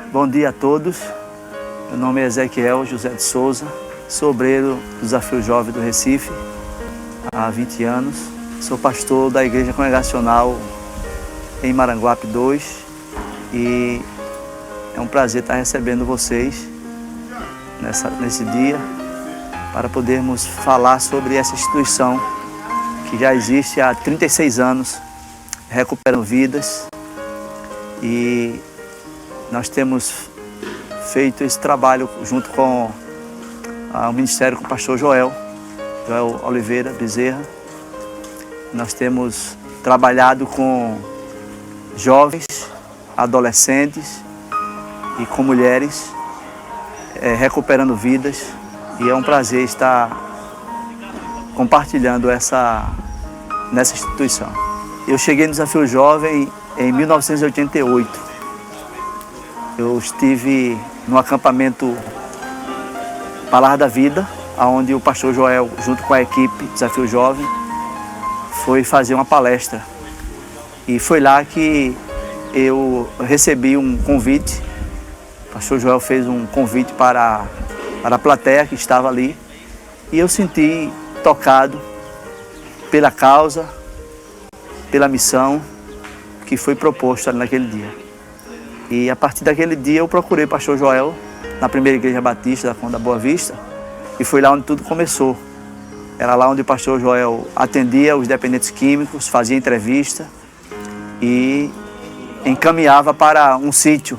Bom dia a todos, meu nome é Ezequiel José de Souza, sou obreiro do Desafio Jovem do Recife há 20 anos, sou pastor da Igreja Congregacional em Maranguape 2 e é um prazer estar recebendo vocês nesse dia para podermos falar sobre essa instituição que já existe há 36 anos, recuperando vidas, e nós temos feito esse trabalho junto com o Ministério, com o pastor Joel Oliveira Bezerra. Nós temos trabalhado com jovens, adolescentes e com mulheres, recuperando vidas, e é um prazer estar compartilhando nessa instituição. Eu cheguei no Desafio Jovem em 1988. Eu estive no acampamento Palavra da Vida, onde o pastor Joel, junto com a equipe Desafio Jovem, foi fazer uma palestra. E foi lá que eu recebi um convite. O pastor Joel fez um convite para a plateia que estava ali. E eu senti tocado pela causa, pela missão que foi proposta naquele dia. E a partir daquele dia eu procurei o pastor Joel na primeira igreja batista da Boa Vista, e foi lá onde tudo começou. Era lá onde o pastor Joel atendia os dependentes químicos, fazia entrevista e encaminhava para um sítio,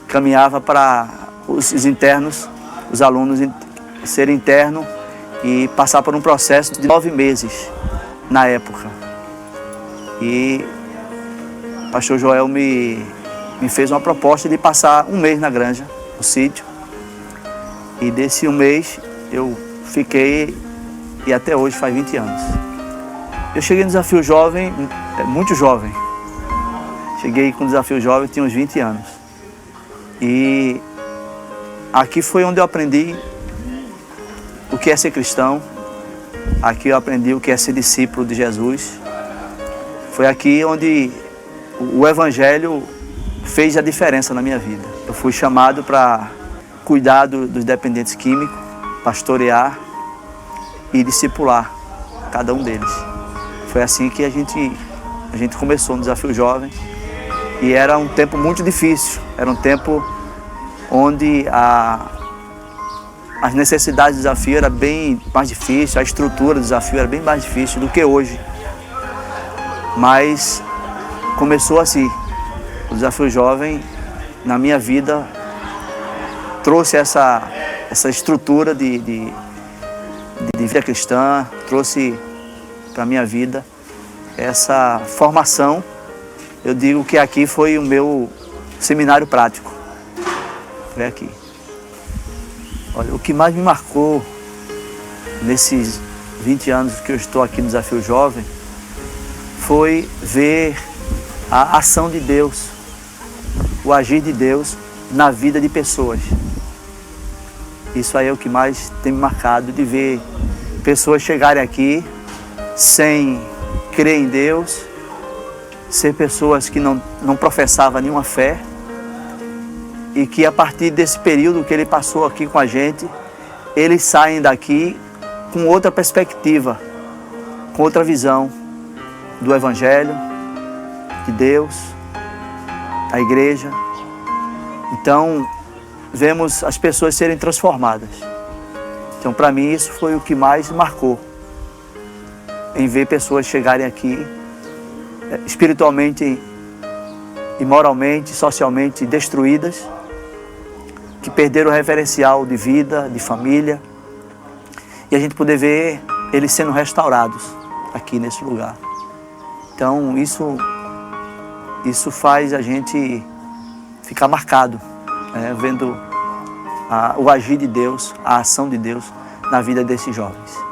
encaminhava para os internos, os alunos serem internos e passar por um processo de 9 meses na época. E o pastor Joel me fez uma proposta de passar um mês na granja, no sítio. E desse um mês eu fiquei, e até hoje faz 20 anos. Eu cheguei no Desafio Jovem, muito jovem. Cheguei com o Desafio Jovem, tinha uns 20 anos. E aqui foi onde eu aprendi o que é ser cristão. Aqui eu aprendi o que é ser discípulo de Jesus. Foi aqui onde o Evangelho fez a diferença na minha vida. Eu fui chamado para cuidar dos dependentes químicos, pastorear e discipular cada um deles. Foi assim que a gente começou no Desafio Jovem, e era um tempo muito difícil, era um tempo onde as necessidades do desafio eram bem mais difíceis, a estrutura do desafio era bem mais difícil do que hoje. Mas começou assim. O Desafio Jovem, na minha vida, trouxe essa estrutura de vida cristã, trouxe para a minha vida essa formação. Eu digo que aqui foi o meu seminário prático. Foi aqui. Olha, o que mais me marcou nesses 20 anos que eu estou aqui no Desafio Jovem foi ver a ação de Deus, o agir de Deus na vida de pessoas. Isso aí é o que mais tem me marcado, de ver pessoas chegarem aqui sem crer em Deus, ser pessoas que não professavam nenhuma fé, e que a partir desse período que ele passou aqui com a gente, eles saem daqui com outra perspectiva, com outra visão do Evangelho, de Deus, da igreja. Então, vemos as pessoas serem transformadas. Então, para mim, isso foi o que mais marcou, em ver pessoas chegarem aqui espiritualmente e moralmente, socialmente destruídas, que perderam o referencial de vida, de família, e a gente poder ver eles sendo restaurados aqui nesse lugar. Então, isso faz a gente ficar marcado, vendo o agir de Deus, a ação de Deus na vida desses jovens.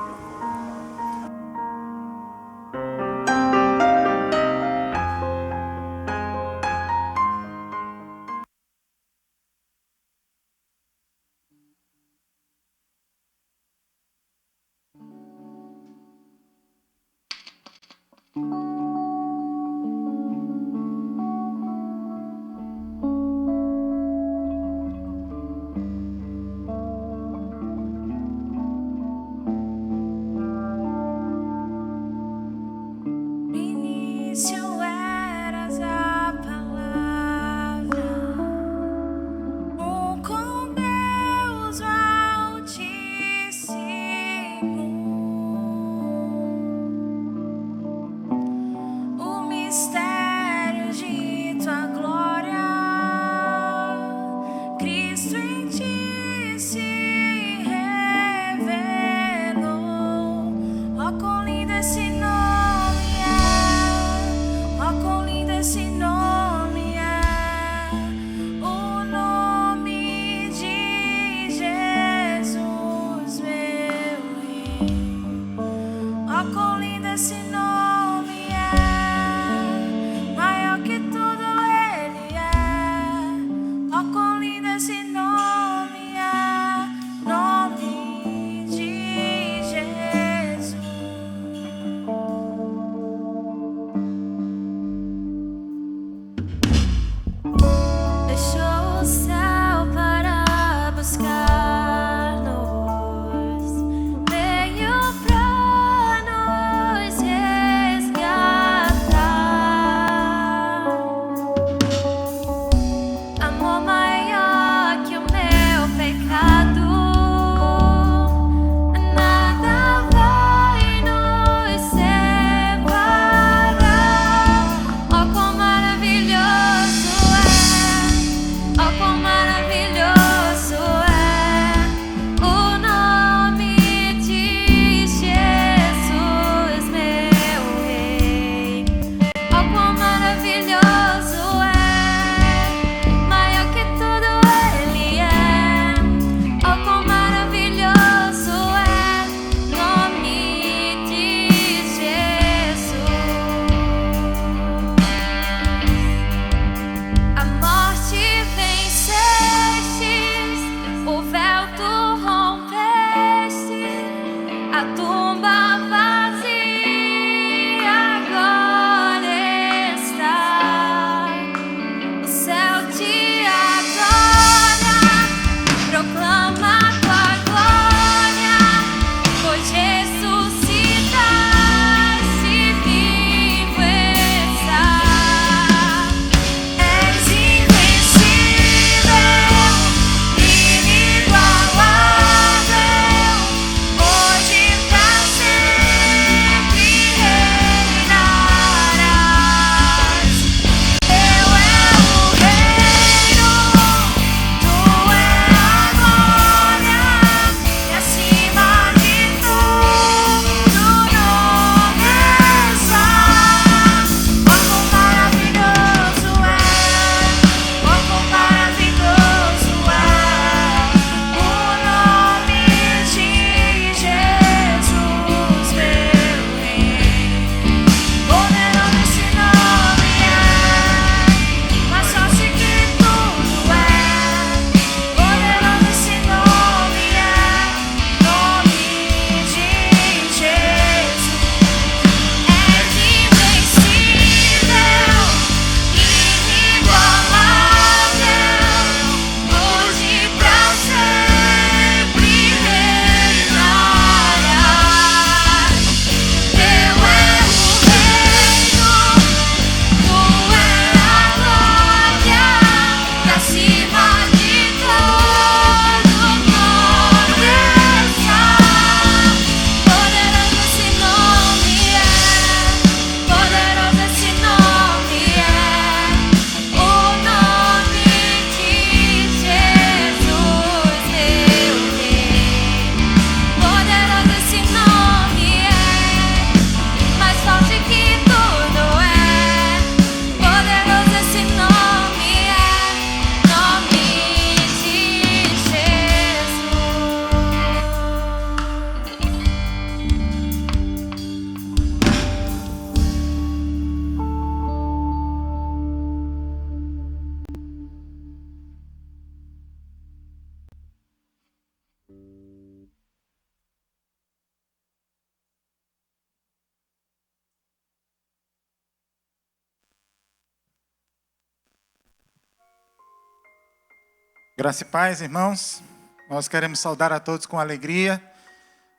Graça e paz, irmãos. Nós queremos saudar a todos com alegria.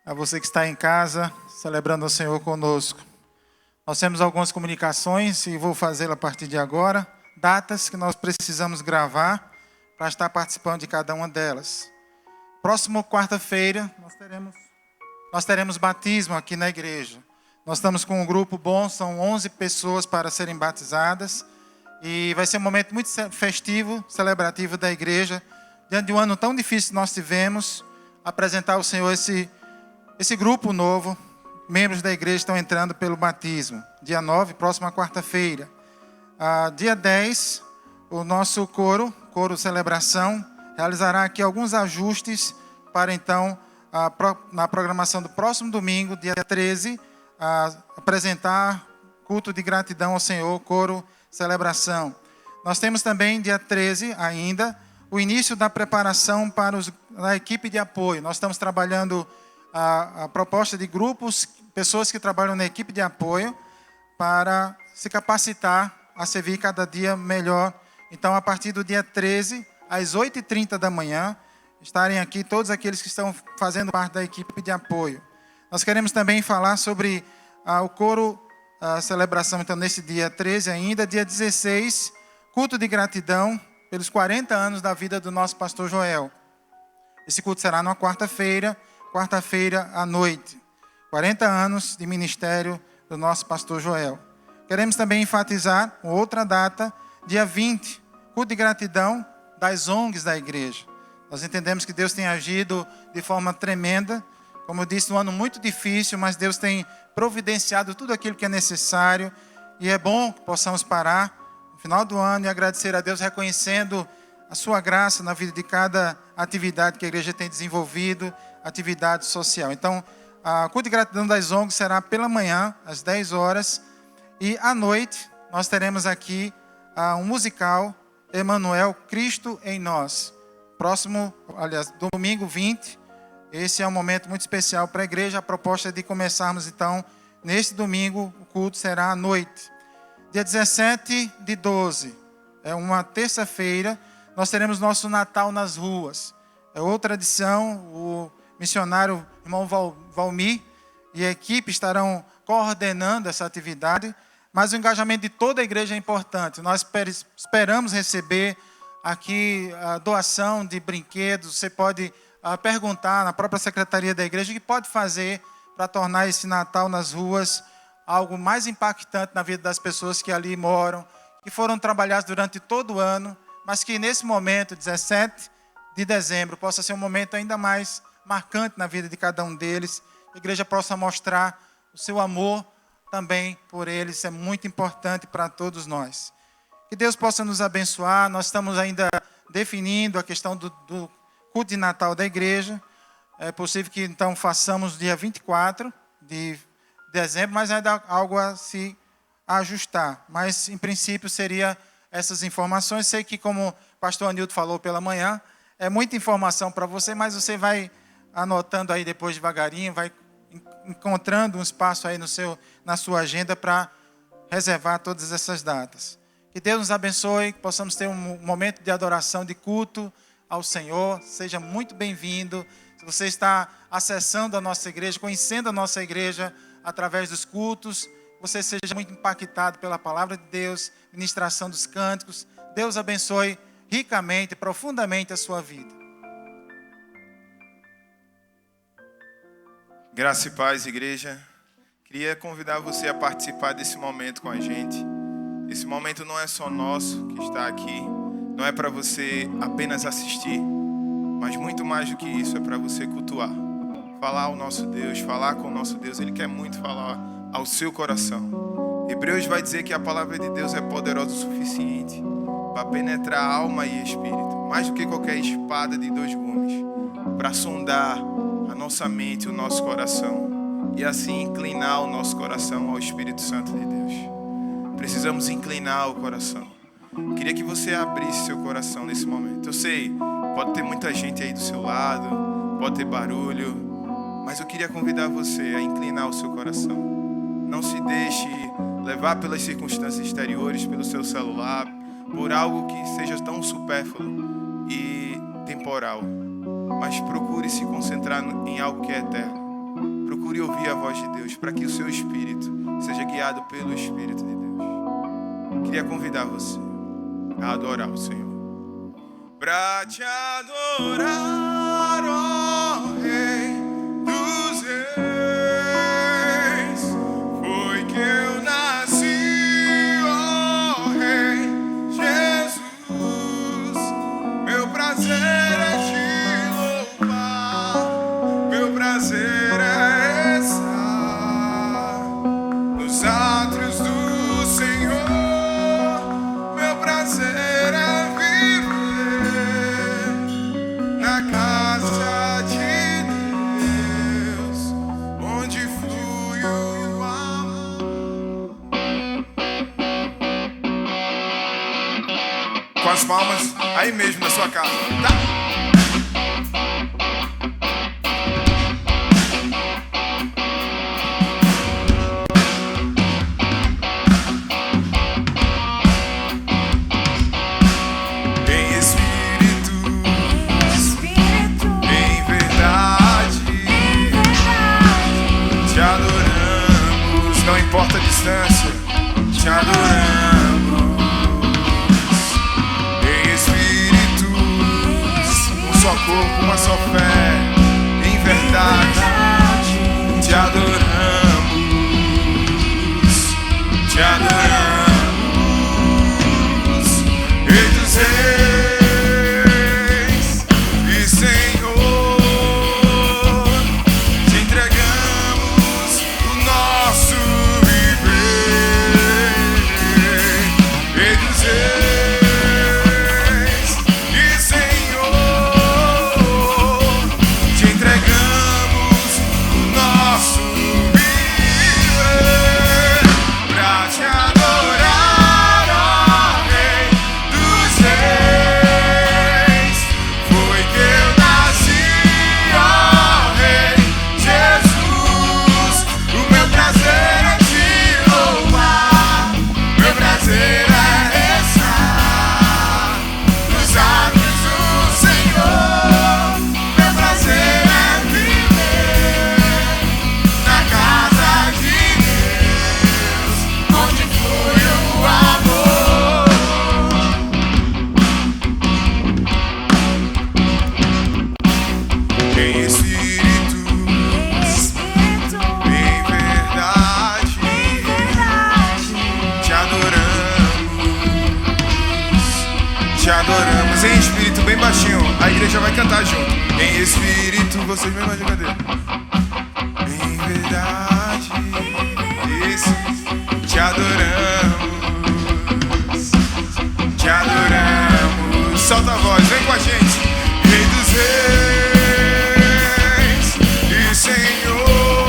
A você que está em casa, celebrando o Senhor conosco. Nós temos algumas comunicações e vou fazê-la a partir de agora. Datas que nós precisamos gravar para estar participando de cada uma delas. Próximo quarta-feira, nós teremos batismo aqui na igreja. Nós estamos com um grupo bom, são 11 pessoas para serem batizadas. E vai ser um momento muito festivo, celebrativo da igreja. Diante de um ano tão difícil que nós tivemos, apresentar ao Senhor esse grupo novo. Membros da igreja estão entrando pelo batismo. Dia 9, próxima quarta-feira. Dia 10, o nosso coro Celebração, realizará aqui alguns ajustes para então, na programação do próximo domingo, dia 13, apresentar culto de gratidão ao Senhor, coro Celebração. Nós temos também, dia 13 ainda, o início da preparação para a equipe de apoio. Nós estamos trabalhando a proposta de grupos, pessoas que trabalham na equipe de apoio, para se capacitar a servir cada dia melhor. Então, a partir do dia 13, às 8h30 da manhã, estarem aqui todos aqueles que estão fazendo parte da equipe de apoio. Nós queremos também falar sobre o coro Celebração, então, nesse dia 13 ainda. Dia 16, culto de gratidão pelos 40 anos da vida do nosso pastor Joel. Esse culto será numa quarta-feira à noite. 40 anos de ministério do nosso pastor Joel. Queremos também enfatizar outra data, dia 20, culto de gratidão das ONGs da igreja. Nós entendemos que Deus tem agido de forma tremenda. Como eu disse, um ano muito difícil, mas Deus tem providenciado tudo aquilo que é necessário. E é bom que possamos parar no final do ano e agradecer a Deus, reconhecendo a sua graça na vida de cada atividade que a igreja tem desenvolvido, atividade social. Então, a culto de gratidão das ONGs será pela manhã, às 10 horas. E à noite, nós teremos aqui um musical, Emanuel, Cristo em Nós. Domingo 20. Esse é um momento muito especial para a igreja. A proposta é de começarmos, então, neste domingo, o culto será à noite. Dia 17/12, é uma terça-feira, nós teremos nosso Natal nas ruas. É outra tradição, o missionário irmão Valmir e a equipe estarão coordenando essa atividade, mas o engajamento de toda a igreja é importante. Nós esperamos receber aqui a doação de brinquedos. Você pode perguntar na própria secretaria da igreja o que pode fazer para tornar esse Natal nas ruas algo mais impactante na vida das pessoas que ali moram, que foram trabalhadas durante todo o ano, mas que nesse momento, 17 de dezembro, possa ser um momento ainda mais marcante na vida de cada um deles. A igreja possa mostrar o seu amor também por eles. Isso é muito importante para todos nós. Que Deus possa nos abençoar. Nós estamos ainda definindo a questão do culto de Natal da igreja. É possível que então façamos dia 24 de dezembro, mas ainda há algo a se ajustar. Mas em princípio seria essas informações. Sei que, como o pastor Anildo falou pela manhã, é muita informação para você, mas você vai anotando aí depois devagarinho, vai encontrando um espaço aí na sua agenda para reservar todas essas datas. Que Deus nos abençoe, que possamos ter um momento de adoração, de culto ao Senhor. Seja muito bem-vindo. Se você está acessando a nossa igreja, conhecendo a nossa igreja através dos cultos, você seja muito impactado pela palavra de Deus, ministração dos cânticos. Deus abençoe ricamente, profundamente a sua vida. Graça e paz, igreja. Queria convidar você a participar desse momento com a gente. Esse momento não é só nosso que está aqui, não é para você apenas assistir, mas muito mais do que isso, é para você cultuar. Falar ao nosso Deus, falar com o nosso Deus. Ele quer muito falar ao seu coração. Hebreus vai dizer que a palavra de Deus é poderosa o suficiente para penetrar alma e espírito, mais do que qualquer espada de 2 gumes, para sondar a nossa mente, o nosso coração, e assim inclinar o nosso coração ao Espírito Santo de Deus. Precisamos inclinar o coração. Queria que você abrisse seu coração nesse momento. Eu sei, pode ter muita gente aí do seu lado, pode ter barulho, mas eu queria convidar você a inclinar o seu coração. Não se deixe levar pelas circunstâncias exteriores, pelo seu celular, por algo que seja tão supérfluo, e temporal, mas procure se concentrar em algo que é eterno. Procure ouvir a voz de Deus, para que o seu espírito seja guiado pelo Espírito de Deus. Queria convidar você a adorar o Senhor. Pra te adorar, ó Rei dos Reis, foi que eu nasci, ó Rei Jesus. Meu prazer é te louvar, meu prazer é estar nos átrios do Senhor. Meu prazer é viver na casa de Deus, onde flui o amor. Com as palmas aí mesmo na sua casa, tá? Importa a distância, te adoramos em espírito, um só corpo, uma só fé, em verdade, te adoramos, te adoramos, Rei dos Reis e Senhor, te entregamos o nosso em espírito, bem baixinho. A igreja vai cantar junto. Em espírito, vocês mesmos vão cadê? Em verdade, isso. Te adoramos, te adoramos. Solta a voz, vem com a gente. Rei dos Reis e Senhor,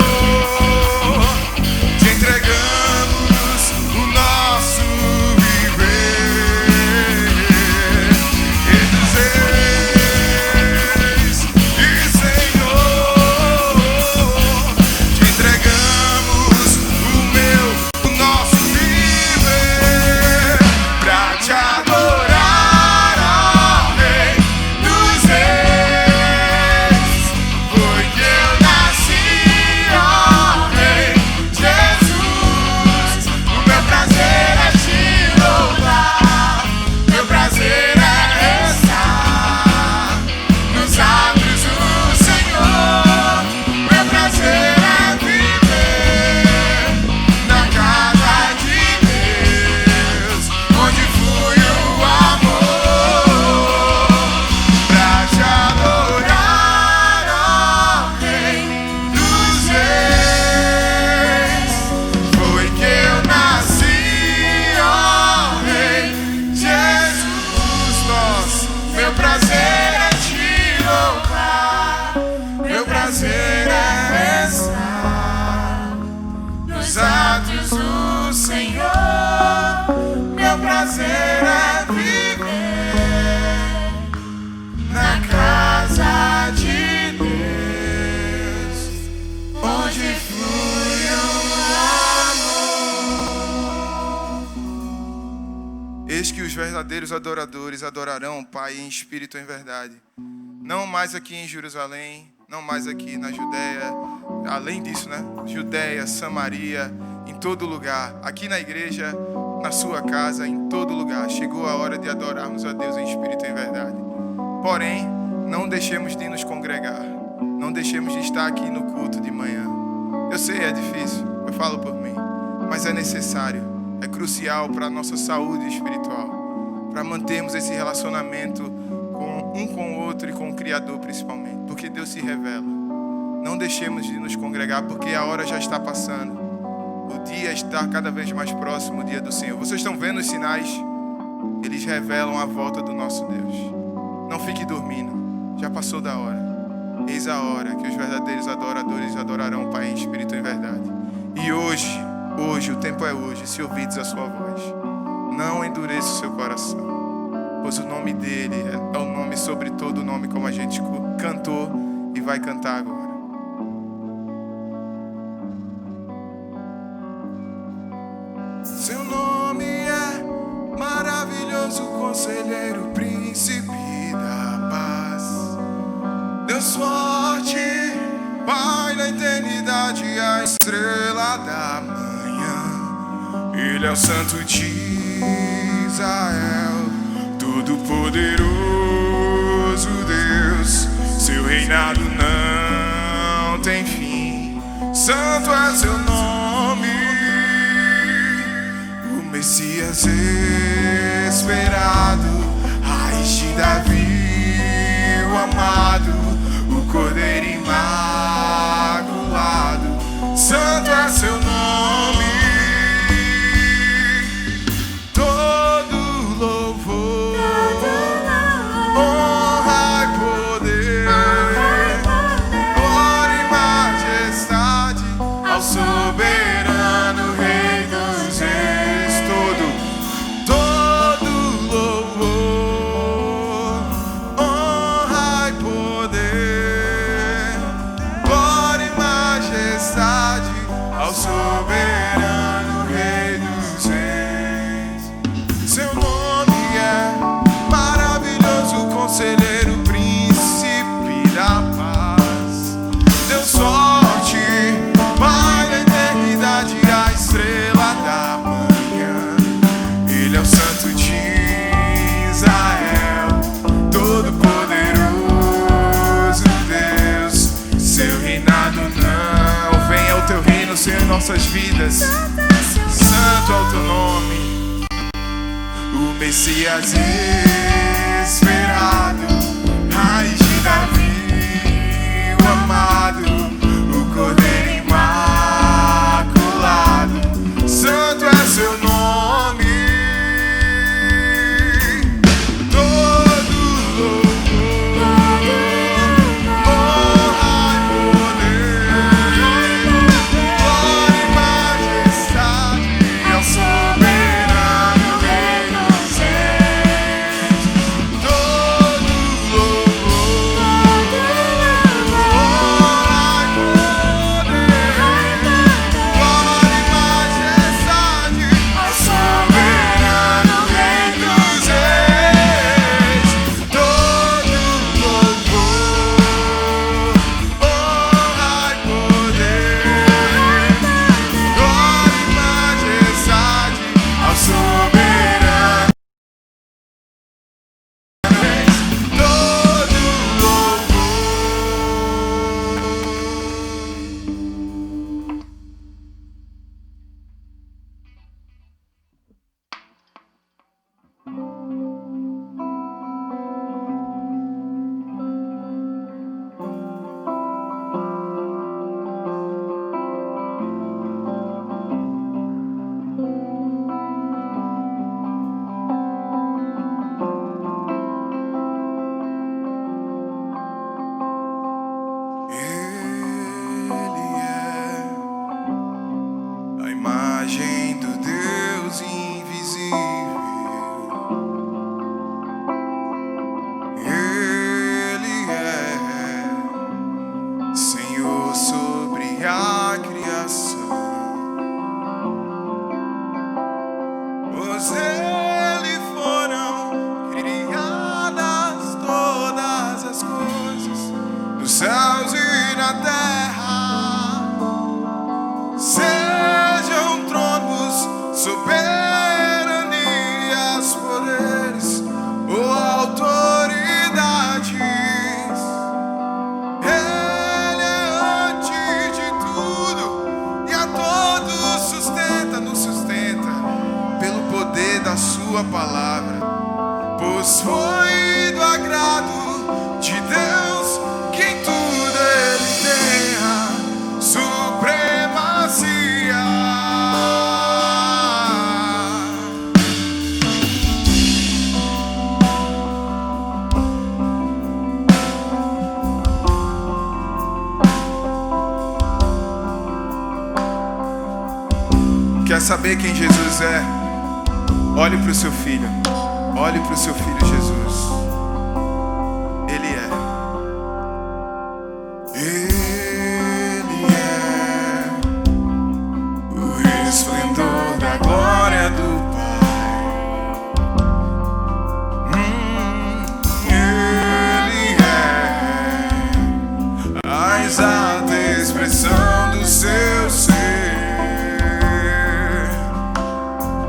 te entregamos o nosso prazer é viver na casa de Deus, onde flui o amor. Eis que os verdadeiros adoradores adorarão o Pai em espírito e em verdade. Não mais aqui em Jerusalém, não mais aqui na Judéia, além disso, né? Judéia, Samaria, em todo lugar, aqui na igreja, na sua casa, em todo lugar. Chegou a hora de adorarmos a Deus em espírito e em verdade. Porém, não deixemos de nos congregar, não deixemos de estar aqui no culto de manhã. Eu sei, é difícil, eu falo por mim, mas é necessário, é crucial para a nossa saúde espiritual, para mantermos esse relacionamento com o outro e com o Criador principalmente, porque Deus se revela. Não deixemos de nos congregar, porque a hora já está passando. O dia está cada vez mais próximo, o dia do Senhor. Vocês estão vendo os sinais? Eles revelam a volta do nosso Deus. Não fique dormindo, já passou da hora. Eis a hora que os verdadeiros adoradores adorarão o Pai em espírito e em verdade. E hoje, o tempo é hoje, se ouvides a sua voz. Não endureça o seu coração, pois o nome dele é o nome sobre todo nome, como a gente cantou e vai cantar agora. Seu nome é maravilhoso, conselheiro, príncipe da paz, Deus forte, Pai da eternidade, a estrela da manhã. Ele é o Santo de Israel, Todo-Poderoso Deus. Seu reinado não tem fim, santo é seu nome. O Messias esperado, raiz de Davi, o amado, o Cordeiro imaculado. Santo é seu nome. Todo louvor, honra e poder, glória e majestade ao soberano Rei dos Reis. Todo louvor, honra e poder, glória e majestade ao soberano Rei dos Reis. Seu nome é maravilhoso, conselheiro, príncipe da paz, Deus forte, Pai da eternidade, a estrela da manhã. Ele é o Santo de Israel, Todo-Poderoso Deus. Seu reinado não venha o teu reino, Senhor, em nossas vidas. Santo é o teu nome. O Messias esperado, raiz de Davi, o amado, o Cordeiro imaculado. Santo é seu nome. Todo louvor, honra e poder, glória e majestade ao soberano Rei dos Reis. pois foi do agrado de Deus que em tudo Ele tenha supremacia. Quer saber quem Jesus é? Olhe para o seu filho. Olhe para o seu filho Jesus. Ele é. Ele é o resplendor da glória do Pai. Ele é a exata expressão do seu ser.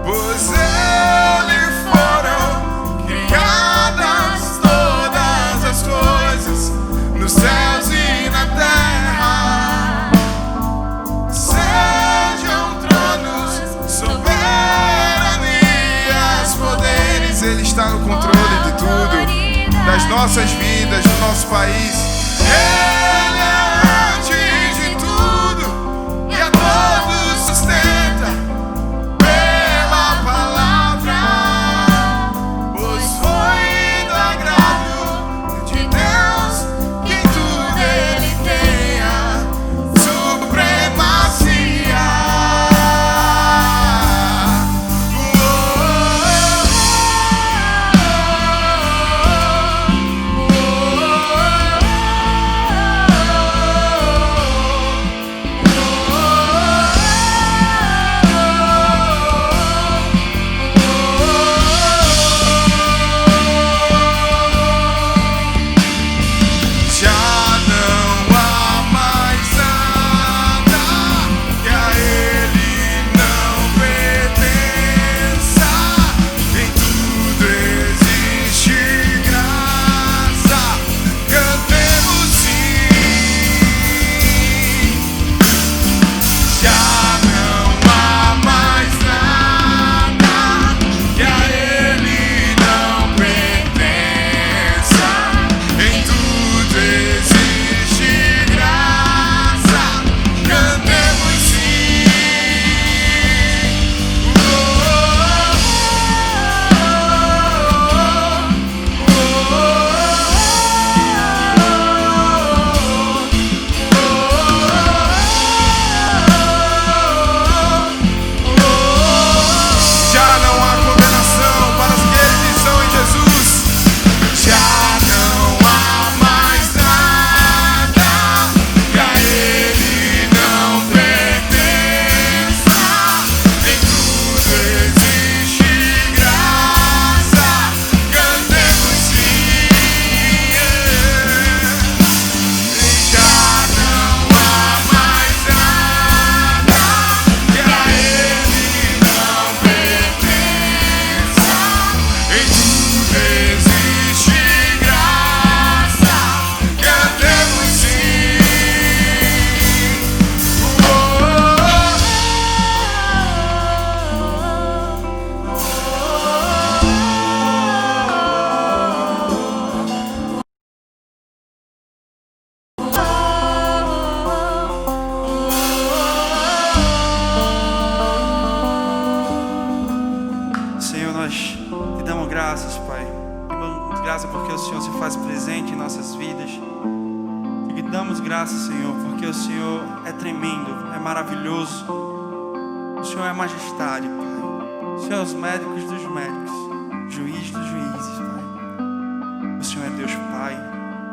Pois ele foram criadas todas as coisas nos céus e na terra, sejam tronos, soberanias, poderes. Ele está no controle de tudo, das nossas vidas, do nosso país. Ele é antes de tudo e a todos sustenta pela palavra, pois foi do agrado de Deus que em tudo Ele tenha supremacia. graças, Pai. Damos graças porque o Senhor se faz presente em nossas vidas. E damos graças, Senhor, porque o Senhor é tremendo, é maravilhoso. O Senhor é majestade, Pai. O Senhor é os médicos dos médicos, juiz dos juízes, Pai. O Senhor é Deus Pai,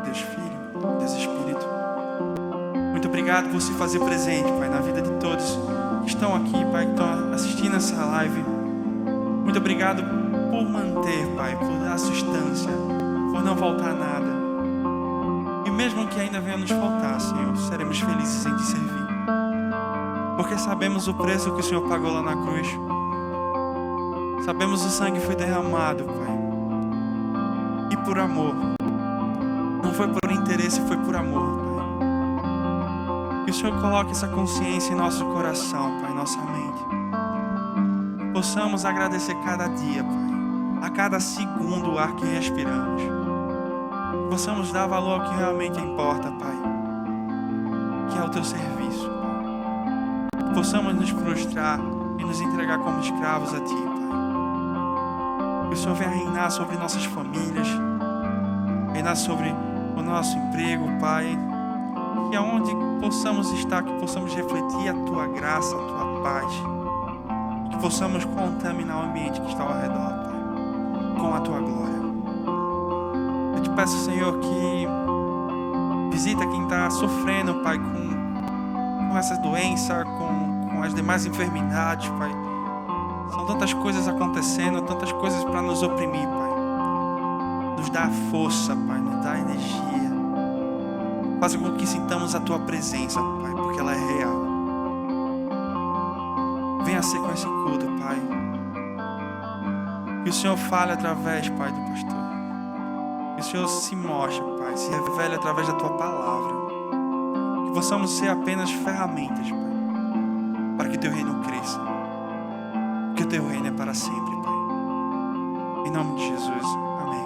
Deus Filho, Deus Espírito. Muito obrigado por se fazer presente, Pai, na vida de todos que estão aqui, Pai, que estão assistindo essa live. Muito obrigado por manter, Pai, por dar sustância, por não faltar nada. E mesmo que ainda venha nos faltar, Senhor, seremos felizes em Te servir. Porque sabemos o preço que o Senhor pagou lá na cruz. Sabemos o sangue que foi derramado, Pai. E por amor. Não foi por interesse, foi por amor, Pai. Que o Senhor coloque essa consciência em nosso coração, Pai, em nossa mente. Possamos agradecer cada dia, Pai. a cada segundo o ar que respiramos. Que possamos dar valor ao que realmente importa, Pai, que é o Teu serviço. Que possamos nos prostrar e nos entregar como escravos a Ti, Pai. Que o Senhor venha reinar sobre nossas famílias, reinar sobre o nosso emprego, Pai. Que aonde possamos estar, que possamos refletir a Tua graça, a Tua paz. Que possamos contaminar o ambiente que está ao redor, Pai, com a Tua glória. Eu te peço, Senhor, que visita quem está sofrendo, Pai, com essa doença, com as demais enfermidades, Pai. São tantas coisas acontecendo, tantas coisas para nos oprimir, Pai. Nos dá força, Pai, nos dá energia. Faça com que sintamos a Tua presença, Pai, porque ela é real. Venha ser com esse culto, Pai. Que o Senhor fale através, Pai, do pastor. Que o Senhor se mostre, Pai, se revele através da Tua palavra. Que possamos ser apenas ferramentas, Pai, para que Teu reino cresça. Que o Teu reino é para sempre, Pai. Em nome de Jesus, amém.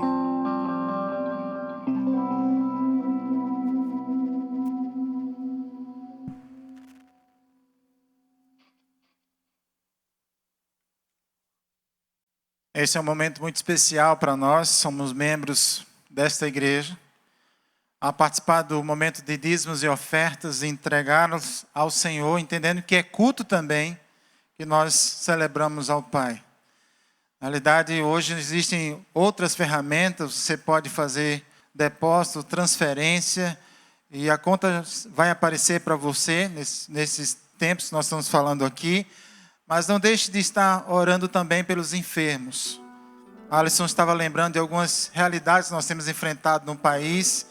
Esse é um momento muito especial para nós, somos membros desta igreja. A participar do momento de dízimos e ofertas, e entregá-los ao Senhor, entendendo que é culto também que nós celebramos ao Pai. Na realidade, hoje existem outras ferramentas, você pode fazer depósito, transferência, e a conta vai aparecer para você nesses tempos que nós estamos falando aqui. Mas não deixe de estar orando também pelos enfermos. A Alisson estava lembrando de algumas realidades que nós temos enfrentado no país.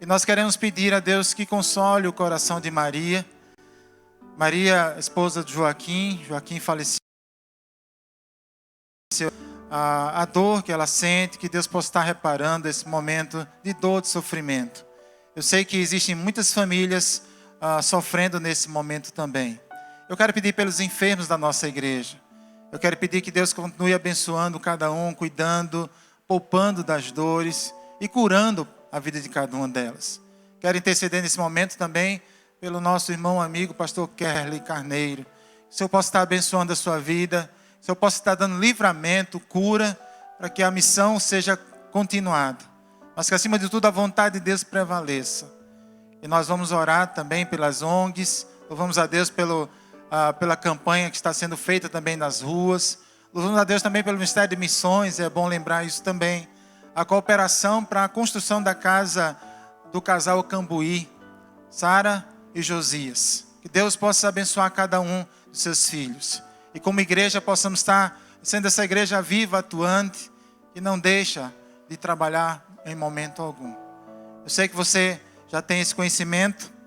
E nós queremos pedir a Deus que console o coração de Maria. Maria, esposa de Joaquim. Joaquim faleceu. A dor que ela sente, que Deus possa estar reparando esse momento de dor, de sofrimento. Eu sei que existem muitas famílias sofrendo nesse momento também. Eu quero pedir pelos enfermos da nossa igreja. Eu quero pedir que Deus continue abençoando cada um, cuidando, poupando das dores e curando a vida de cada uma delas. Quero interceder nesse momento também pelo nosso irmão amigo, pastor Kerley Carneiro. Que o Senhor possa estar abençoando a sua vida, que o Senhor possa estar dando livramento, cura, para que a missão seja continuada. Mas que acima de tudo a vontade de Deus prevaleça. E nós vamos orar também pelas ONGs, louvamos a Deus pela campanha que está sendo feita também nas ruas. Louvamos a Deus também pelo Ministério de Missões, é bom lembrar isso também. A cooperação para a construção da casa do casal Cambuí, Sara e Josias. Que Deus possa abençoar cada um dos seus filhos. E como igreja possamos estar sendo essa igreja viva, atuante, que não deixa de trabalhar em momento algum. Eu sei que você já tem esse conhecimento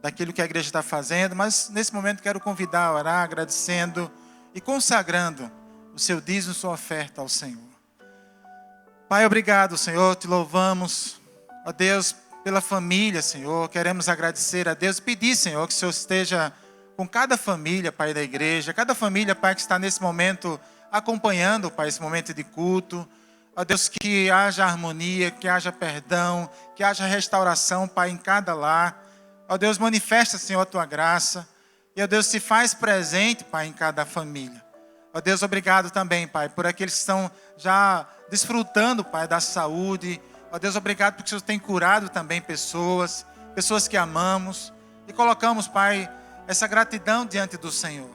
daquilo que a igreja está fazendo, mas nesse momento quero convidar a orar, agradecendo e consagrando o seu dízimo e sua oferta ao Senhor. Pai, obrigado, Senhor, te louvamos, ó Deus, pela família, Senhor. Queremos agradecer a Deus, pedir, Senhor, que o Senhor esteja com cada família, Pai, da igreja, cada família, Pai, que está nesse momento acompanhando, Pai, esse momento de culto. Ó Deus, que haja harmonia, que haja perdão, que haja restauração, Pai, em cada lar. Ó Deus, manifesta, Senhor, a Tua graça. E, ó Deus, se faz presente, Pai, em cada família. Ó Deus, obrigado também, Pai, por aqueles que estão já desfrutando, Pai, da saúde. Ó Deus, obrigado porque o Senhor tem curado também pessoas que amamos. E colocamos, Pai, essa gratidão diante do Senhor.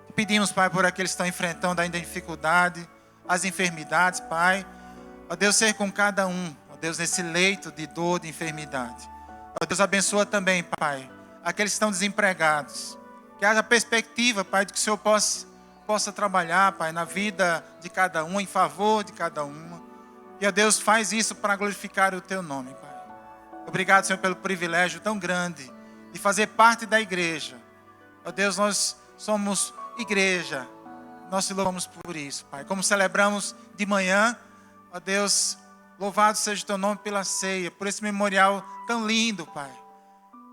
E pedimos, Pai, por aqueles que estão enfrentando ainda a dificuldade, as enfermidades, Pai. Ó Deus, ser com cada um, ó Deus, nesse leito de dor, de enfermidade. Ó Deus, abençoa também, Pai, aqueles que estão desempregados. Que haja perspectiva, Pai, de que o Senhor possa trabalhar, Pai, na vida de cada um, em favor de cada uma. E, ó Deus, faz isso para glorificar o Teu nome, Pai. Obrigado, Senhor, pelo privilégio tão grande de fazer parte da igreja. Ó Deus, nós somos igreja. Nós te louvamos por isso, Pai. Como celebramos de manhã, ó Deus, louvado seja o Teu nome pela ceia, por esse memorial tão lindo, Pai.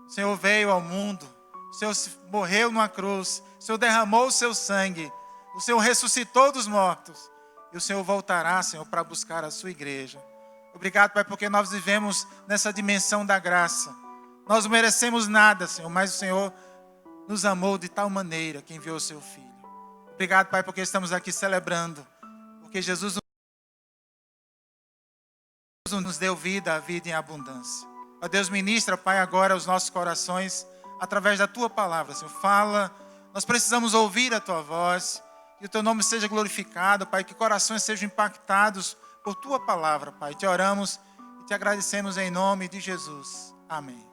O Senhor veio ao mundo, o Senhor morreu numa cruz, o Senhor derramou o Seu sangue, o Senhor ressuscitou dos mortos. E E o Senhor voltará, Senhor, para buscar a sua igreja. Obrigado, Pai, porque nós vivemos nessa dimensão da graça. Nós não merecemos nada, Senhor, mas o Senhor nos amou de tal maneira que enviou o seu Filho. Obrigado, Pai, porque estamos aqui celebrando. Porque Jesus nos deu vida, a vida em abundância. Ó Deus, ministra, Pai, agora os nossos corações através da Tua palavra, Senhor. Fala, nós precisamos ouvir a Tua voz. Que o Teu nome seja glorificado, Pai. Que corações sejam impactados por Tua palavra, Pai. Te oramos e Te agradecemos em nome de Jesus. Amém.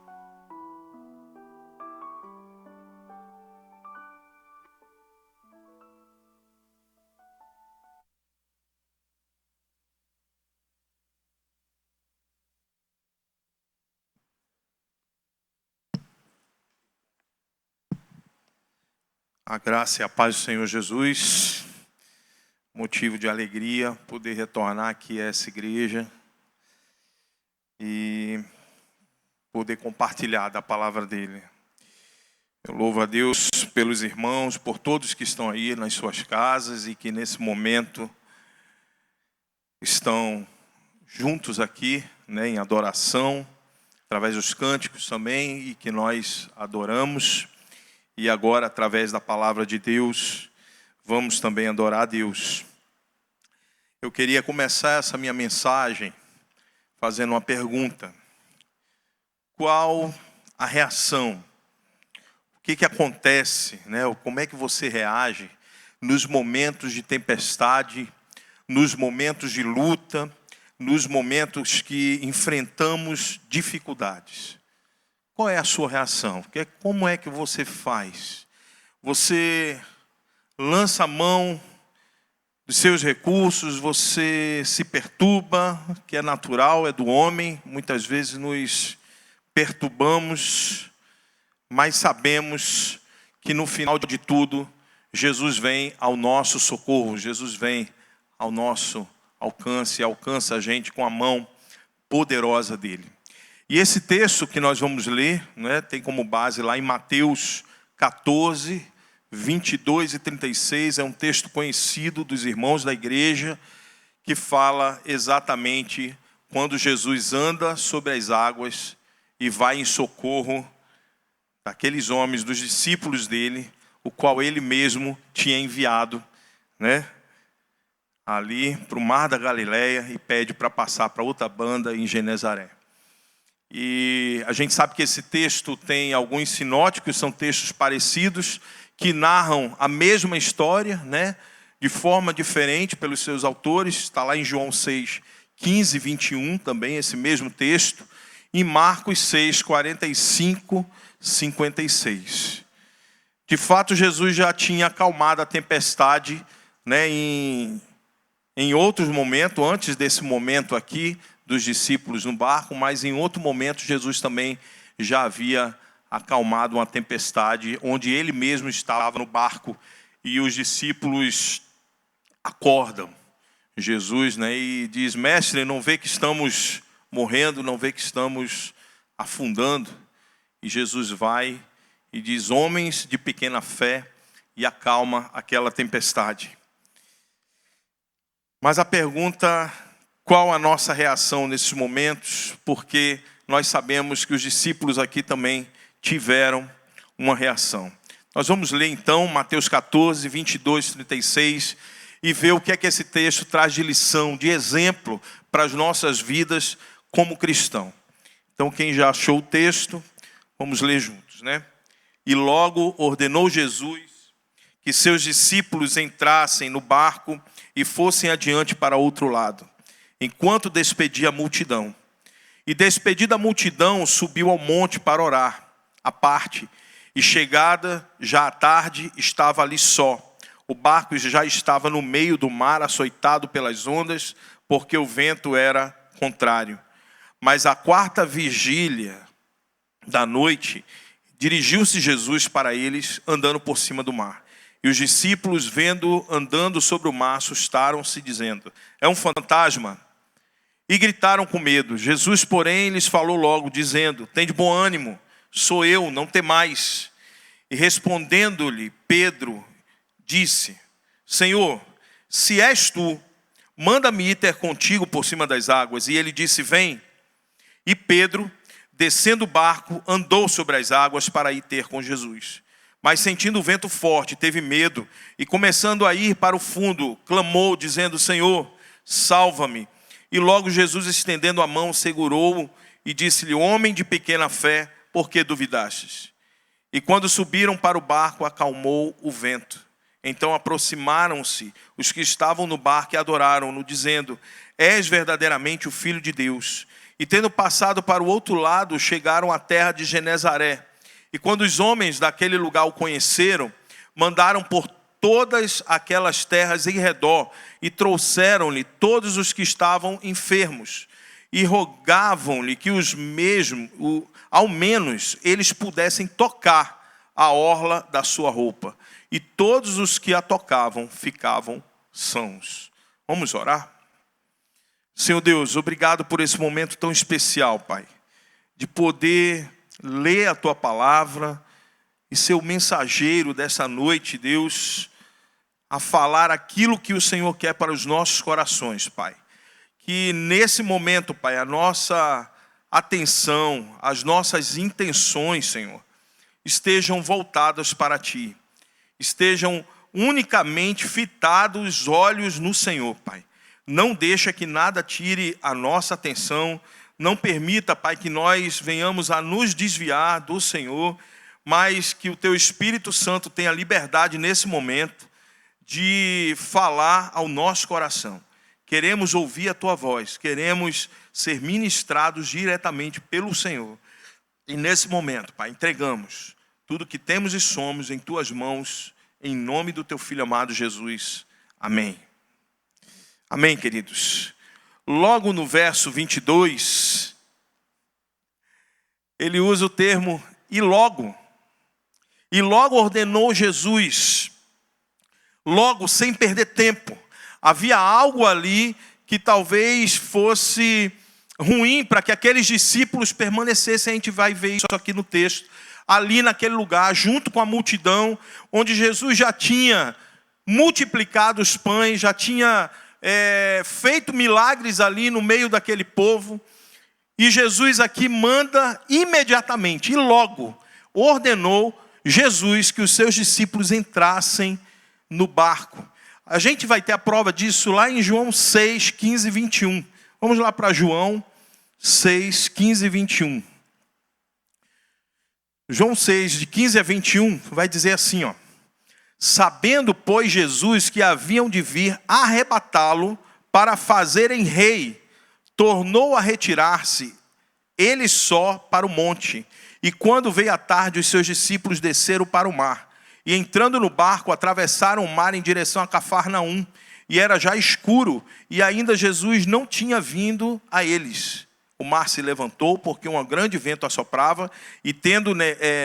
A graça e a paz do Senhor Jesus, motivo de alegria poder retornar aqui a essa igreja e poder compartilhar da palavra dele. Eu louvo a Deus pelos irmãos, por todos que estão aí nas suas casas e que nesse momento estão juntos aqui, né, em adoração, através dos cânticos também, e que nós adoramos. E agora, através da palavra de Deus, vamos também adorar a Deus. Eu queria começar essa minha mensagem fazendo uma pergunta. Qual a reação? O que acontece, né? Como é que você reage nos momentos de tempestade, nos momentos de luta, nos momentos que enfrentamos dificuldades? Qual é a sua reação? Como é que você faz? Você lança a mão dos seus recursos, você se perturba, que é natural, é do homem. Muitas vezes nos perturbamos, mas sabemos que no final de tudo, Jesus vem ao nosso socorro, Jesus vem ao nosso alcance, alcança a gente com a mão poderosa dele. E esse texto que nós vamos ler, né, tem como base lá em Mateus 14, 22 e 36, é um texto conhecido dos irmãos da igreja, que fala exatamente quando Jesus anda sobre as águas e vai em socorro daqueles homens, dos discípulos dele, o qual ele mesmo tinha enviado, né, ali para o mar da Galileia e pede para passar para outra banda em Genezaré. E a gente sabe que esse texto tem alguns sinóticos, são textos parecidos, que narram a mesma história, né, de forma diferente pelos seus autores. Está lá em João 6, 15 e 21 também, esse mesmo texto. Em Marcos 6, 45, 56. De fato, Jesus já tinha acalmado a tempestade, né, em outros momentos, antes desse momento aqui, dos discípulos no barco, mas em outro momento Jesus também já havia acalmado uma tempestade, onde ele mesmo estava no barco e os discípulos acordam Jesus, né, e diz: mestre, não vê que estamos morrendo, não vê que estamos afundando? E Jesus vai e diz: homens de pequena fé, e acalma aquela tempestade. Mas a pergunta: qual a nossa reação nesses momentos? Porque nós sabemos que os discípulos aqui também tiveram uma reação. Nós vamos ler então Mateus 14, 22, 36 e ver o que é que esse texto traz de lição, de exemplo para as nossas vidas como cristão. Então, quem já achou o texto, vamos ler juntos, né? E logo ordenou Jesus que seus discípulos entrassem no barco e fossem adiante para outro lado, enquanto despedia a multidão. E despedida a multidão, subiu ao monte para orar, à parte. E chegada já à tarde, estava ali só. O barco já estava no meio do mar, açoitado pelas ondas, porque o vento era contrário. Mas à quarta vigília da noite, dirigiu-se Jesus para eles, andando por cima do mar. E os discípulos, vendo andando sobre o mar, assustaram-se, dizendo: é um fantasma. E gritaram com medo. Jesus, porém, lhes falou logo, dizendo: tende bom ânimo, sou eu, não temais. E respondendo-lhe Pedro, disse: Senhor, se és tu, manda-me ir ter contigo por cima das águas. E ele disse, vem. E Pedro, descendo o barco, andou sobre as águas para ir ter com Jesus. Mas sentindo o vento forte, teve medo, e começando a ir para o fundo, clamou, dizendo, Senhor, salva-me. E logo Jesus, estendendo a mão, segurou-o e disse-lhe, homem de pequena fé, por que duvidastes? E quando subiram para o barco, acalmou o vento. Então aproximaram-se os que estavam no barco e adoraram-no, dizendo, és verdadeiramente o Filho de Deus. E tendo passado para o outro lado, chegaram à terra de Genezaré. E quando os homens daquele lugar o conheceram, mandaram por todas aquelas terras em redor e trouxeram-lhe todos os que estavam enfermos. E rogavam-lhe que ao menos eles pudessem tocar a orla da sua roupa. E todos os que a tocavam ficavam sãos. Vamos orar? Senhor Deus, obrigado por esse momento tão especial, Pai, de poder ler a Tua palavra e ser o mensageiro dessa noite, Deus, a falar aquilo que o Senhor quer para os nossos corações, Pai. Que nesse momento, Pai, a nossa atenção, as nossas intenções, Senhor, estejam voltadas para Ti. Estejam unicamente fitados os olhos no Senhor, Pai. Não deixa que nada tire a nossa atenção. Não permita, Pai, que nós venhamos a nos desviar do Senhor, mas que o Teu Espírito Santo tenha liberdade nesse momento de falar ao nosso coração. Queremos ouvir a Tua voz, queremos ser ministrados diretamente pelo Senhor. E nesse momento, Pai, entregamos tudo que temos e somos em Tuas mãos, em nome do Teu Filho amado Jesus. Amém. Amém, queridos. Logo no verso 22, ele usa o termo e logo. E logo ordenou Jesus, logo, sem perder tempo. Havia algo ali que talvez fosse ruim para que aqueles discípulos permanecessem. A gente vai ver isso aqui no texto. Ali naquele lugar, junto com a multidão, onde Jesus já tinha multiplicado os pães, já tinha feito milagres ali no meio daquele povo. E Jesus aqui manda imediatamente, e logo, ordenou Jesus que os seus discípulos entrassem no barco. A gente vai ter a prova disso lá em João 6, 15 e 21. Vamos lá para João 6, 15 e 21. João 6, de 15 a 21, vai dizer assim, ó. Sabendo, pois, Jesus que haviam de vir arrebatá-lo para fazerem rei, tornou a retirar-se, ele só, para o monte. E quando veio a tarde, os seus discípulos desceram para o mar. E entrando no barco, atravessaram o mar em direção a Cafarnaum. E era já escuro, e ainda Jesus não tinha vindo a eles. O mar se levantou, porque um grande vento assoprava, e tendo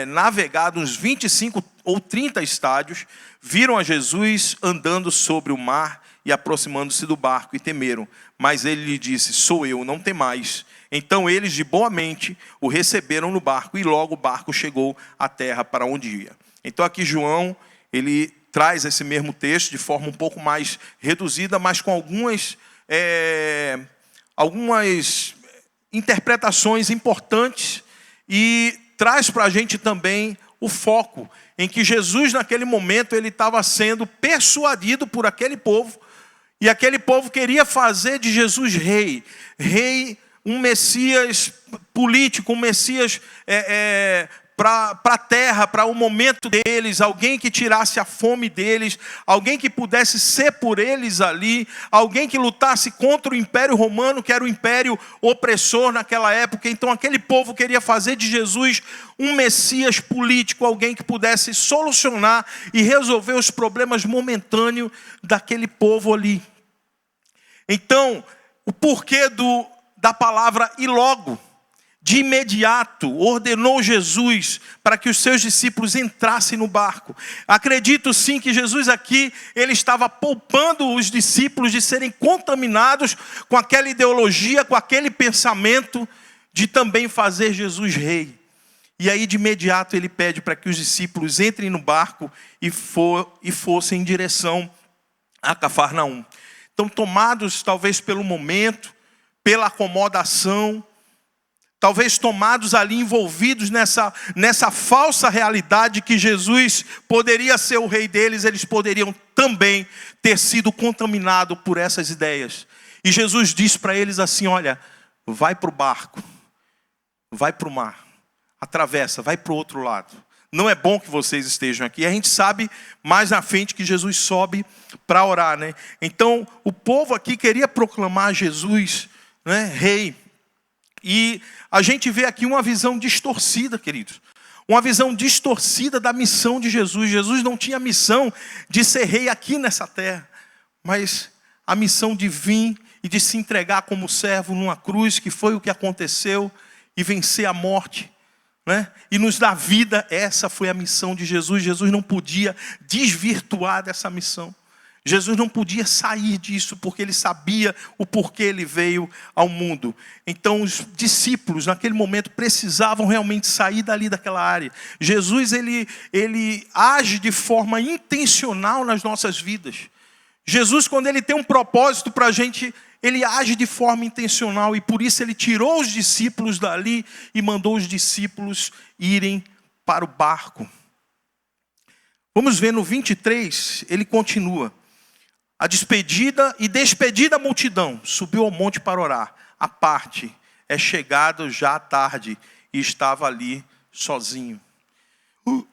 navegado uns 25 ou 30 estádios, viram a Jesus andando sobre o mar e aproximando-se do barco, e temeram. Mas ele lhe disse, sou eu, não temais. Então eles de boa mente o receberam no barco, e logo o barco chegou à terra para onde ia. Então aqui João, ele traz esse mesmo texto de forma um pouco mais reduzida, mas com algumas interpretações importantes, e traz para a gente também o foco em que Jesus naquele momento ele estava sendo persuadido por aquele povo, e aquele povo queria fazer de Jesus rei, um Messias político, um Messias para a terra, para o momento deles, alguém que tirasse a fome deles, alguém que pudesse ser por eles ali, alguém que lutasse contra o Império Romano, que era o império opressor naquela época. Então aquele povo queria fazer de Jesus um Messias político, alguém que pudesse solucionar e resolver os problemas momentâneos daquele povo ali. Então, o porquê da palavra e logo? De imediato, ordenou Jesus para que os seus discípulos entrassem no barco. Acredito sim que Jesus aqui, ele estava poupando os discípulos de serem contaminados com aquela ideologia, com aquele pensamento de também fazer Jesus rei. E aí de imediato ele pede para que os discípulos entrem no barco e fossem em direção a Cafarnaum. estão tomados talvez pelo momento, pela acomodação, talvez tomados ali, envolvidos nessa falsa realidade que Jesus poderia ser o rei deles, eles poderiam também ter sido contaminados por essas ideias. E Jesus diz para eles assim, olha, vai para o barco, vai para o mar, atravessa, vai para o outro lado. Não é bom que vocês estejam aqui. A gente sabe mais na frente que Jesus sobe para orar, né? Então, o povo aqui queria proclamar Jesus, né, rei. E a gente vê aqui uma visão distorcida, queridos. Uma visão distorcida da missão de Jesus. Jesus não tinha a missão de ser rei aqui nessa terra, mas a missão de vir e de se entregar como servo numa cruz, que foi o que aconteceu, e vencer a morte, né? E nos dar vida. Essa foi a missão de Jesus. Jesus não podia desvirtuar dessa missão. Jesus não podia sair disso, porque ele sabia o porquê ele veio ao mundo. Então os discípulos naquele momento precisavam realmente sair dali daquela área. Jesus ele age de forma intencional nas nossas vidas. Jesus, quando ele tem um propósito para a gente, ele age de forma intencional. E por isso ele tirou os discípulos dali e mandou os discípulos irem para o barco. Vamos ver no 23, ele continua. A despedida a multidão subiu ao monte para orar. À parte, é chegado já à tarde e estava ali sozinho.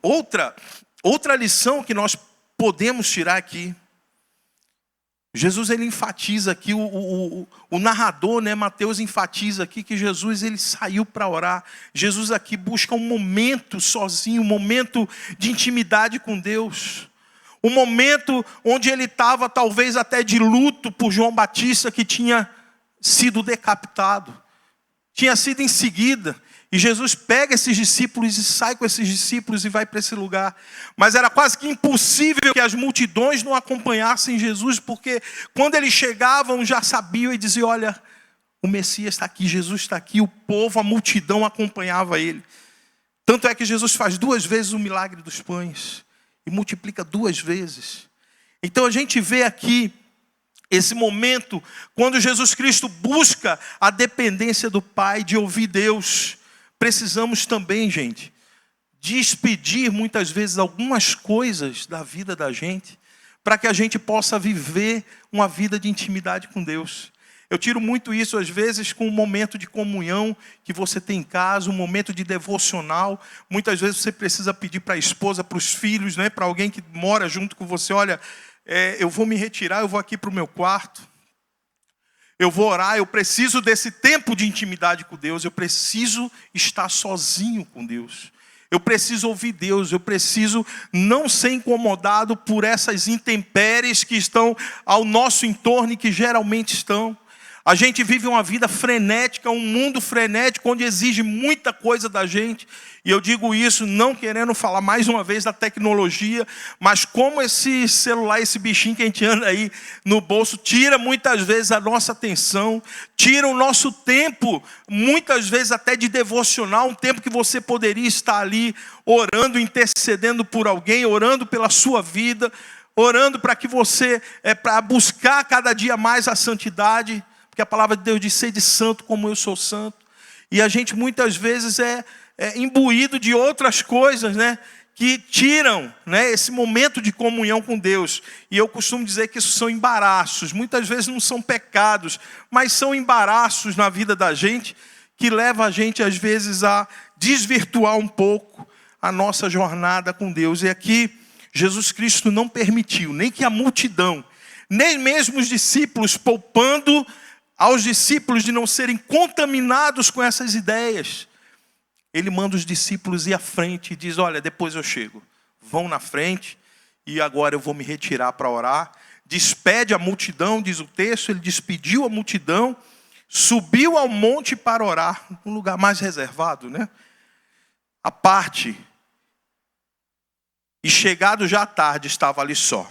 Outra lição que nós podemos tirar aqui. Jesus ele enfatiza aqui, o narrador, né, Mateus enfatiza aqui que Jesus ele saiu para orar. Jesus aqui busca um momento sozinho, um momento de intimidade com Deus. Um momento onde ele estava talvez até de luto por João Batista, que tinha sido decapitado. Tinha sido em seguida. E Jesus pega esses discípulos e sai com esses discípulos e vai para esse lugar. Mas era quase que impossível que as multidões não acompanhassem Jesus, porque quando eles chegavam já sabiam e diziam, olha, o Messias está aqui, Jesus está aqui. O povo, a multidão acompanhava ele. Tanto é que Jesus faz 2 vezes o milagre dos pães. E multiplica 2 vezes. Então a gente vê aqui esse momento quando Jesus Cristo busca a dependência do Pai, de ouvir Deus. Precisamos também, gente, despedir muitas vezes algumas coisas da vida da gente, para que a gente possa viver uma vida de intimidade com Deus. Eu tiro muito isso às vezes com um momento de comunhão que você tem em casa, um momento de devocional. Muitas vezes você precisa pedir para a esposa, para os filhos, né, para alguém que mora junto com você, olha, eu vou me retirar, eu vou aqui para o meu quarto. Eu vou orar, eu preciso desse tempo de intimidade com Deus, eu preciso estar sozinho com Deus. Eu preciso ouvir Deus, eu preciso não ser incomodado por essas intempéries que estão ao nosso entorno e que geralmente estão. A gente vive uma vida frenética, um mundo frenético, onde exige muita coisa da gente. E eu digo isso não querendo falar mais uma vez da tecnologia, mas como esse celular, esse bichinho que a gente anda aí no bolso, tira muitas vezes a nossa atenção, tira o nosso tempo, muitas vezes até de devocional, um tempo que você poderia estar ali orando, intercedendo por alguém, orando pela sua vida, orando para que você, para buscar cada dia mais a santidade. Porque a palavra de Deus diz, sede santo como eu sou santo. E a gente muitas vezes é imbuído de outras coisas, né, que tiram, né, esse momento de comunhão com Deus. E eu costumo dizer que isso são embaraços. Muitas vezes não são pecados, mas são embaraços na vida da gente, que leva a gente às vezes a desvirtuar um pouco a nossa jornada com Deus. E aqui Jesus Cristo não permitiu, nem que a multidão, nem mesmo os discípulos, poupando aos discípulos de não serem contaminados com essas ideias. Ele manda os discípulos ir à frente e diz, olha, depois eu chego. Vão na frente e agora eu vou me retirar para orar. Despede a multidão, diz o texto, ele despediu a multidão, subiu ao monte para orar, um lugar mais reservado, né? À parte. E chegado já à tarde, estava ali só.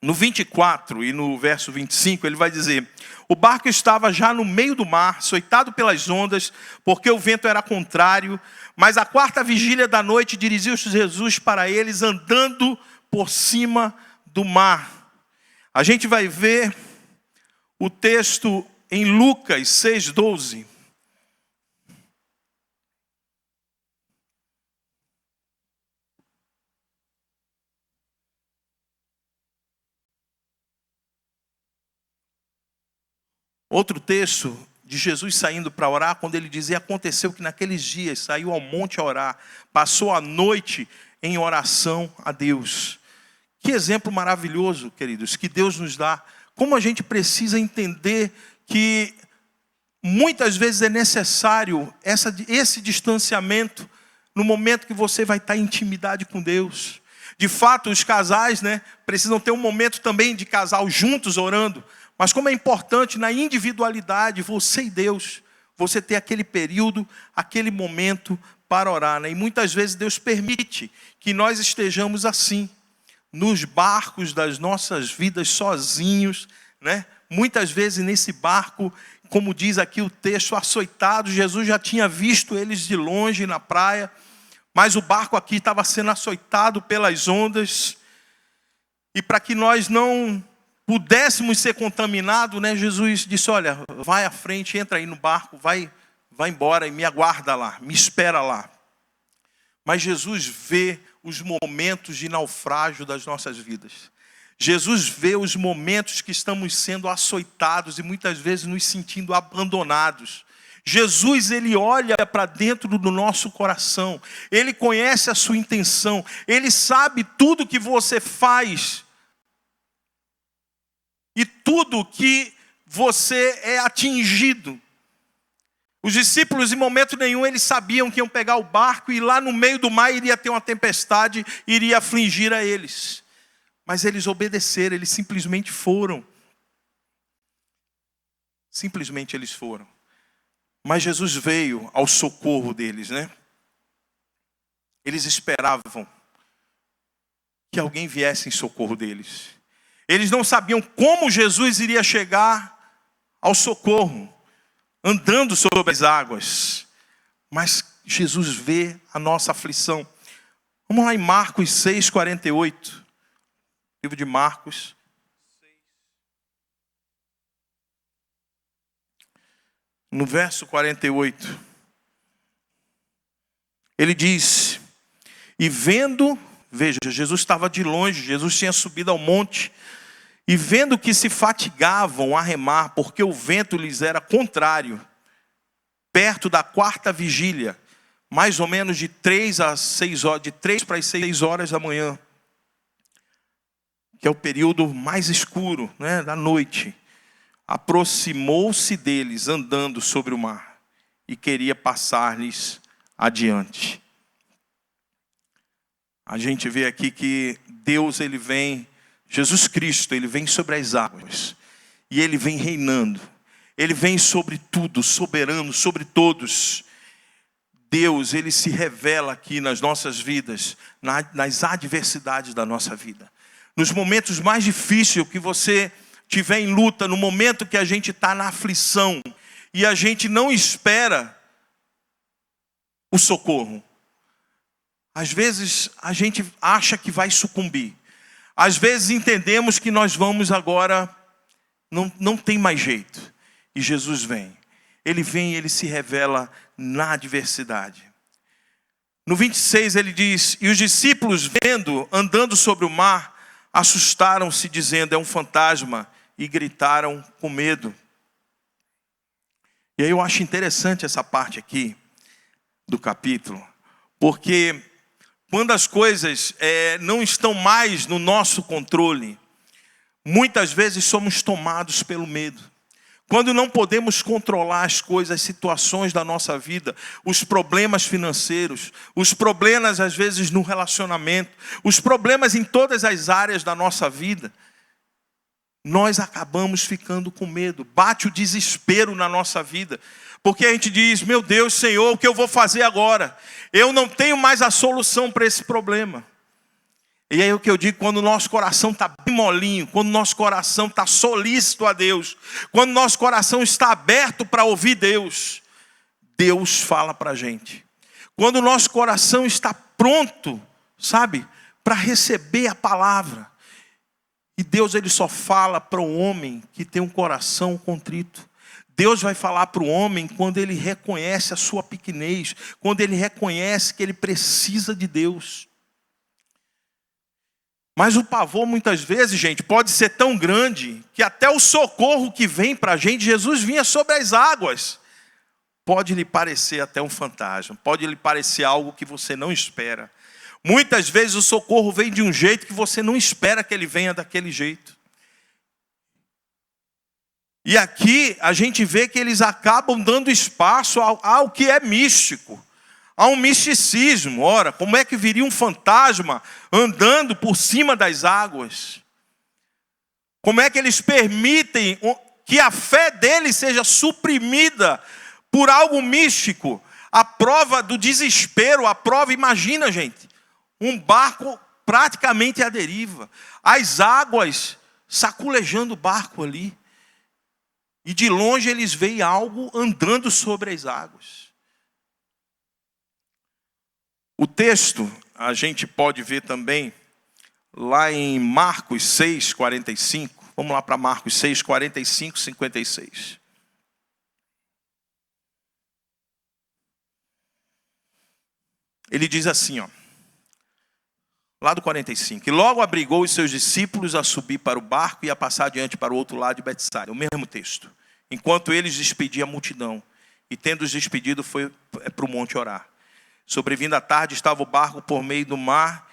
No 24 e no verso 25, ele vai dizer, o barco estava já no meio do mar, açoitado pelas ondas, porque o vento era contrário, mas à 4ª vigília da noite dirigiu-se Jesus para eles, andando por cima do mar. A gente vai ver o texto em Lucas 6,12. Outro texto de Jesus saindo para orar, quando ele dizia: aconteceu que naqueles dias saiu ao monte a orar, passou a noite em oração a Deus. Que exemplo maravilhoso, queridos, que Deus nos dá. Como a gente precisa entender que muitas vezes é necessário esse distanciamento no momento que você vai estar em intimidade com Deus. De fato, os casais, precisam ter um momento também de casal juntos orando. Mas como é importante na individualidade, você e Deus, você ter aquele período, aquele momento para orar. E muitas vezes Deus permite que nós estejamos assim, nos barcos das nossas vidas sozinhos, Muitas vezes nesse barco, como diz aqui o texto, açoitados. Jesus já tinha visto eles de longe na praia, mas o barco aqui estava sendo açoitado pelas ondas. E para que nós não pudéssemos ser contaminados, Jesus disse: olha, vai à frente, entra aí no barco, vai embora e me aguarda lá, me espera lá. Mas Jesus vê os momentos de naufrágio das nossas vidas. Jesus vê os momentos que estamos sendo açoitados e muitas vezes nos sentindo abandonados. Jesus, ele olha para dentro do nosso coração, ele conhece a sua intenção, ele sabe tudo que você faz e tudo que você é atingido. Os discípulos, em momento nenhum, eles sabiam que iam pegar o barco e lá no meio do mar iria ter uma tempestade, iria afligir a eles. Mas eles obedeceram, eles simplesmente foram. Simplesmente eles foram. Mas Jesus veio ao socorro deles, Eles esperavam que alguém viesse em socorro deles. Eles não sabiam como Jesus iria chegar ao socorro, andando sobre as águas. Mas Jesus vê a nossa aflição. Vamos lá em Marcos 6,48. Livro de Marcos. No verso 48. Ele diz: e vendo, veja, Jesus estava de longe, Jesus tinha subido ao monte. E vendo que se fatigavam a remar, porque o vento lhes era contrário, perto da 4ª vigília, mais ou menos de 3 para as 6 horas da manhã, que é o período mais escuro, da noite, aproximou-se deles andando sobre o mar e queria passar-lhes adiante. A gente vê aqui que Deus, ele vem, Jesus Cristo, ele vem sobre as águas e ele vem reinando. Ele vem sobre tudo, soberano, sobre todos. Deus, ele se revela aqui nas nossas vidas, nas adversidades da nossa vida. Nos momentos mais difíceis que você tiver em luta, no momento que a gente está na aflição e a gente não espera o socorro. Às vezes a gente acha que vai sucumbir. Às vezes entendemos que nós vamos agora, não tem mais jeito. E Jesus vem. Ele vem e ele se revela na adversidade. No 26 ele diz: e os discípulos vendo, andando sobre o mar, assustaram-se dizendo: é um fantasma, e gritaram com medo. E aí eu acho interessante essa parte aqui do capítulo, porque quando as coisas não estão mais no nosso controle, muitas vezes somos tomados pelo medo. Quando não podemos controlar as coisas, as situações da nossa vida, os problemas financeiros, os problemas às vezes no relacionamento, os problemas em todas as áreas da nossa vida, nós acabamos ficando com medo, bate o desespero na nossa vida, porque a gente diz: meu Deus, Senhor, o que eu vou fazer agora? Eu não tenho mais a solução para esse problema. E aí o que eu digo, quando o nosso coração está bem molinho, quando o nosso coração está solícito a Deus, quando o nosso coração está aberto para ouvir Deus, Deus fala para a gente. Quando o nosso coração está pronto, para receber a palavra. E Deus ele só fala para o homem que tem um coração contrito. Deus vai falar para o homem quando ele reconhece a sua pequenez, quando ele reconhece que ele precisa de Deus. Mas o pavor muitas vezes, gente, pode ser tão grande que até o socorro que vem para a gente, Jesus vinha sobre as águas, pode lhe parecer até um fantasma, pode lhe parecer algo que você não espera. Muitas vezes o socorro vem de um jeito que você não espera que ele venha daquele jeito. E aqui a gente vê que eles acabam dando espaço ao que é místico. Há um misticismo. Ora, como é que viria um fantasma andando por cima das águas? Como é que eles permitem que a fé deles seja suprimida por algo místico? A prova do desespero, a prova, imagina, gente, um barco praticamente à deriva, as águas saculejando o barco ali, e de longe eles veem algo andando sobre as águas. O texto a gente pode ver também lá em Marcos 6, 45. Vamos lá para Marcos 6, 45, 56. Ele diz assim, ó, lá do 45. E logo abrigou os seus discípulos a subir para o barco e a passar adiante para o outro lado de Betsaida. O mesmo texto. Enquanto eles despediam a multidão. E tendo-os despedido, foi para o monte orar. Sobrevindo a tarde, estava o barco por meio do mar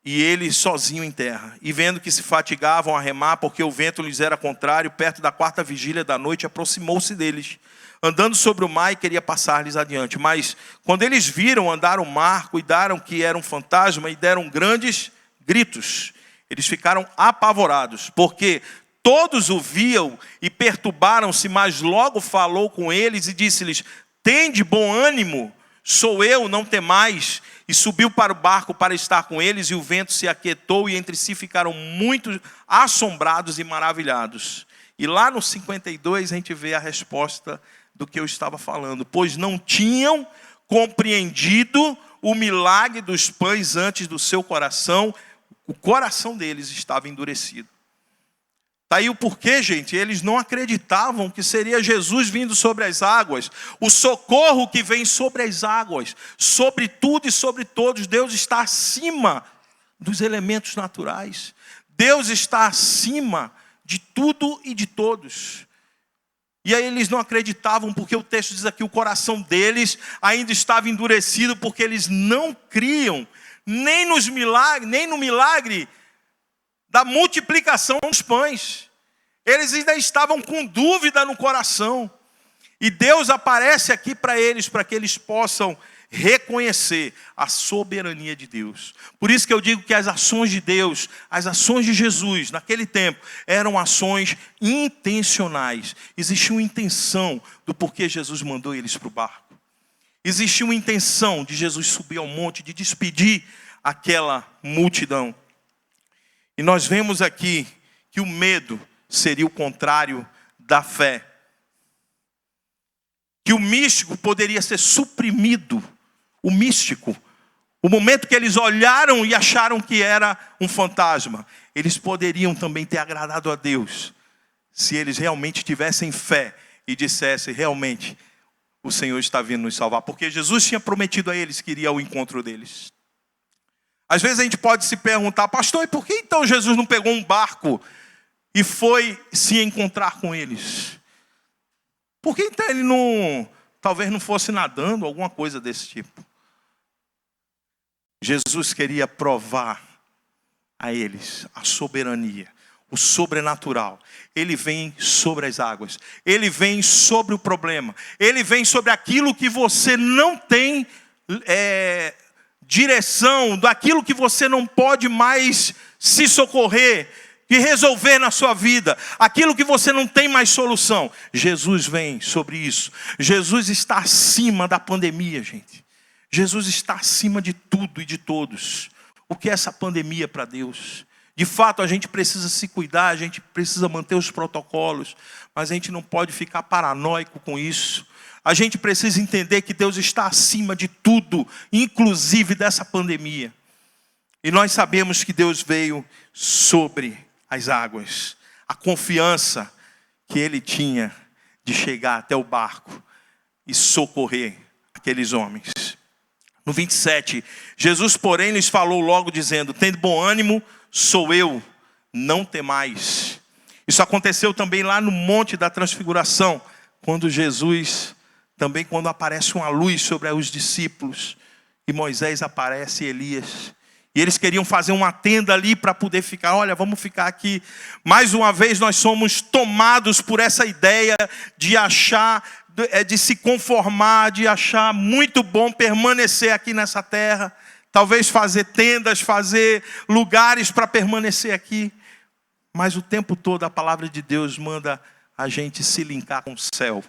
e ele sozinho em terra. E vendo que se fatigavam a remar, porque o vento lhes era contrário, perto da 4ª vigília da noite, aproximou-se deles, andando sobre o mar e queria passar-lhes adiante. Mas quando eles viram andar o mar, cuidaram que era um fantasma e deram grandes gritos. Eles ficaram apavorados, porque todos o viam e perturbaram-se, mas logo falou com eles e disse-lhes: tende bom ânimo, sou eu, não temais. E subiu para o barco para estar com eles, e o vento se aquietou, e entre si ficaram muito assombrados e maravilhados. E lá no 52 a gente vê a resposta do que eu estava falando. Pois não tinham compreendido o milagre dos pães antes do seu coração. O coração deles estava endurecido. Está aí o porquê, gente. Eles não acreditavam que seria Jesus vindo sobre as águas. O socorro que vem sobre as águas. Sobre tudo e sobre todos. Deus está acima dos elementos naturais. Deus está acima de tudo e de todos. E aí eles não acreditavam, porque o texto diz aqui, o coração deles ainda estava endurecido, porque eles não criam nem nos milagres, nem no milagre da multiplicação dos pães. Eles ainda estavam com dúvida no coração. E Deus aparece aqui para eles, para que eles possam reconhecer a soberania de Deus. Por isso que eu digo que as ações de Deus, as ações de Jesus naquele tempo, eram ações intencionais. Existia uma intenção do porquê Jesus mandou eles para o barco. Existia uma intenção de Jesus subir ao monte, de despedir aquela multidão. E nós vemos aqui que o medo seria o contrário da fé. Que o místico poderia ser suprimido. O místico, o momento que eles olharam e acharam que era um fantasma, eles poderiam também ter agradado a Deus, se eles realmente tivessem fé e dissessem, realmente, o Senhor está vindo nos salvar. Porque Jesus tinha prometido a eles que iria ao encontro deles. Às vezes a gente pode se perguntar, pastor, e por que então Jesus não pegou um barco e foi se encontrar com eles? Por que então ele não, talvez não fosse nadando, alguma coisa desse tipo? Jesus queria provar a eles a soberania, o sobrenatural. Ele vem sobre as águas, ele vem sobre o problema, ele vem sobre aquilo que você não tem direção, daquilo que você não pode mais se socorrer e resolver na sua vida, aquilo que você não tem mais solução. Jesus vem sobre isso. Jesus está acima da pandemia, gente. Jesus está acima de tudo e de todos. O que é essa pandemia para Deus? De fato, a gente precisa se cuidar, a gente precisa manter os protocolos, mas a gente não pode ficar paranoico com isso. A gente precisa entender que Deus está acima de tudo, inclusive dessa pandemia. E nós sabemos que Deus veio sobre as águas. A confiança que ele tinha de chegar até o barco e socorrer aqueles homens. No 27, Jesus, porém, lhes falou logo dizendo: tende bom ânimo, sou eu, não temais. Isso aconteceu também lá no Monte da Transfiguração, quando Jesus, também quando aparece uma luz sobre os discípulos, e Moisés aparece e Elias. E eles queriam fazer uma tenda ali para poder ficar. Olha, vamos ficar aqui. Mais uma vez nós somos tomados por essa ideia de achar, de se conformar, de achar muito bom permanecer aqui nessa terra. Talvez fazer tendas, fazer lugares para permanecer aqui. Mas o tempo todo a palavra de Deus manda a gente se linkar com o céu.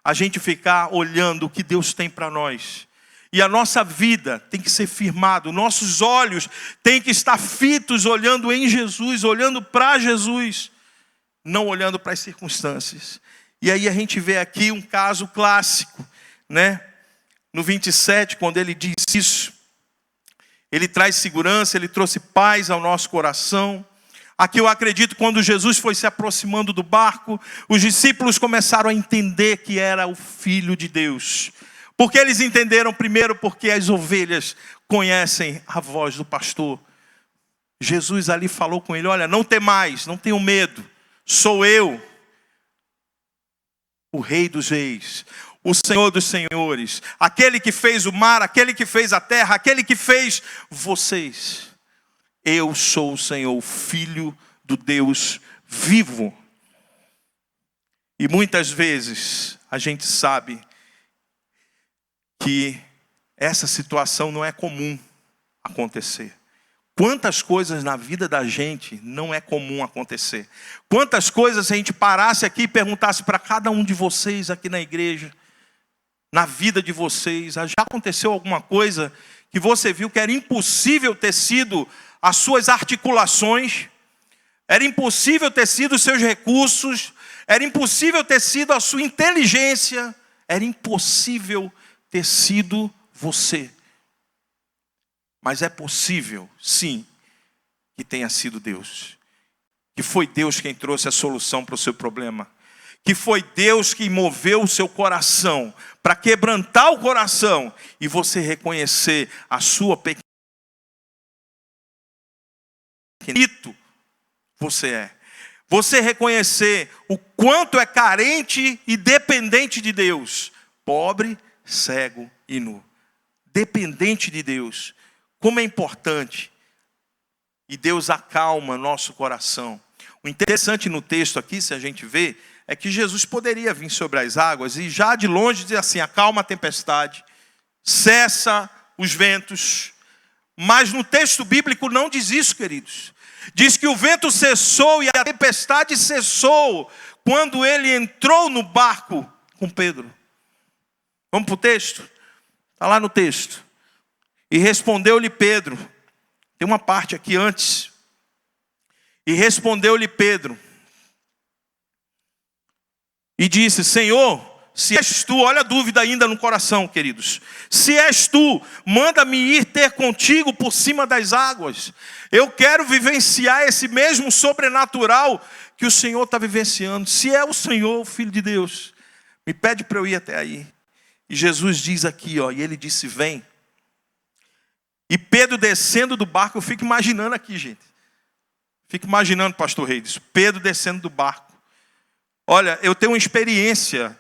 A gente ficar olhando o que Deus tem para nós. E a nossa vida tem que ser firmada. Nossos olhos têm que estar fitos olhando em Jesus, olhando para Jesus, não olhando para as circunstâncias. E aí a gente vê aqui um caso clássico, né? No 27, quando ele diz isso, ele traz segurança, ele trouxe paz ao nosso coração. Aqui eu acredito, quando Jesus foi se aproximando do barco, os discípulos começaram a entender que era o Filho de Deus. Porque eles entenderam primeiro porque as ovelhas conhecem a voz do pastor. Jesus ali falou com ele: olha, não temais, não tenham medo, sou eu, o Rei dos Reis, o Senhor dos Senhores, aquele que fez o mar, aquele que fez a terra, aquele que fez vocês. Eu sou o Senhor, o Filho do Deus vivo. E muitas vezes a gente sabe que essa situação não é comum acontecer. Quantas coisas na vida da gente não é comum acontecer. Quantas coisas, se a gente parasse aqui e perguntasse para cada um de vocês aqui na igreja, na vida de vocês, já aconteceu alguma coisa que você viu que era impossível ter sido as suas articulações, era impossível ter sido os seus recursos, era impossível ter sido a sua inteligência, era impossível ter sido você. Mas é possível, sim, que tenha sido Deus. Que foi Deus quem trouxe a solução para o seu problema. Que foi Deus que moveu o seu coração, para quebrantar o coração e você reconhecer a sua pequenez. Você é. Você reconhecer o quanto é carente e dependente de Deus. Pobre, cego e nu. Dependente de Deus. Como é importante. E Deus acalma nosso coração. O interessante no texto aqui, se a gente vê, é que Jesus poderia vir sobre as águas e já de longe dizer assim: acalma a tempestade, cessa os ventos. Mas no texto bíblico não diz isso, queridos. Diz que o vento cessou e a tempestade cessou quando ele entrou no barco com Pedro. Vamos para o texto? Está lá no texto. E respondeu-lhe Pedro. Tem uma parte aqui antes. E respondeu-lhe Pedro. E disse: Senhor, se és tu, olha a dúvida ainda no coração, queridos. Se és tu, manda-me ir ter contigo por cima das águas. Eu quero vivenciar esse mesmo sobrenatural que o Senhor está vivenciando. Se é o Senhor, o Filho de Deus, me pede para eu ir até aí. E Jesus diz aqui, ó, e ele disse: vem. E Pedro descendo do barco, eu fico imaginando aqui, gente. Fico imaginando, pastor Reis, Pedro descendo do barco. Olha, eu tenho uma experiência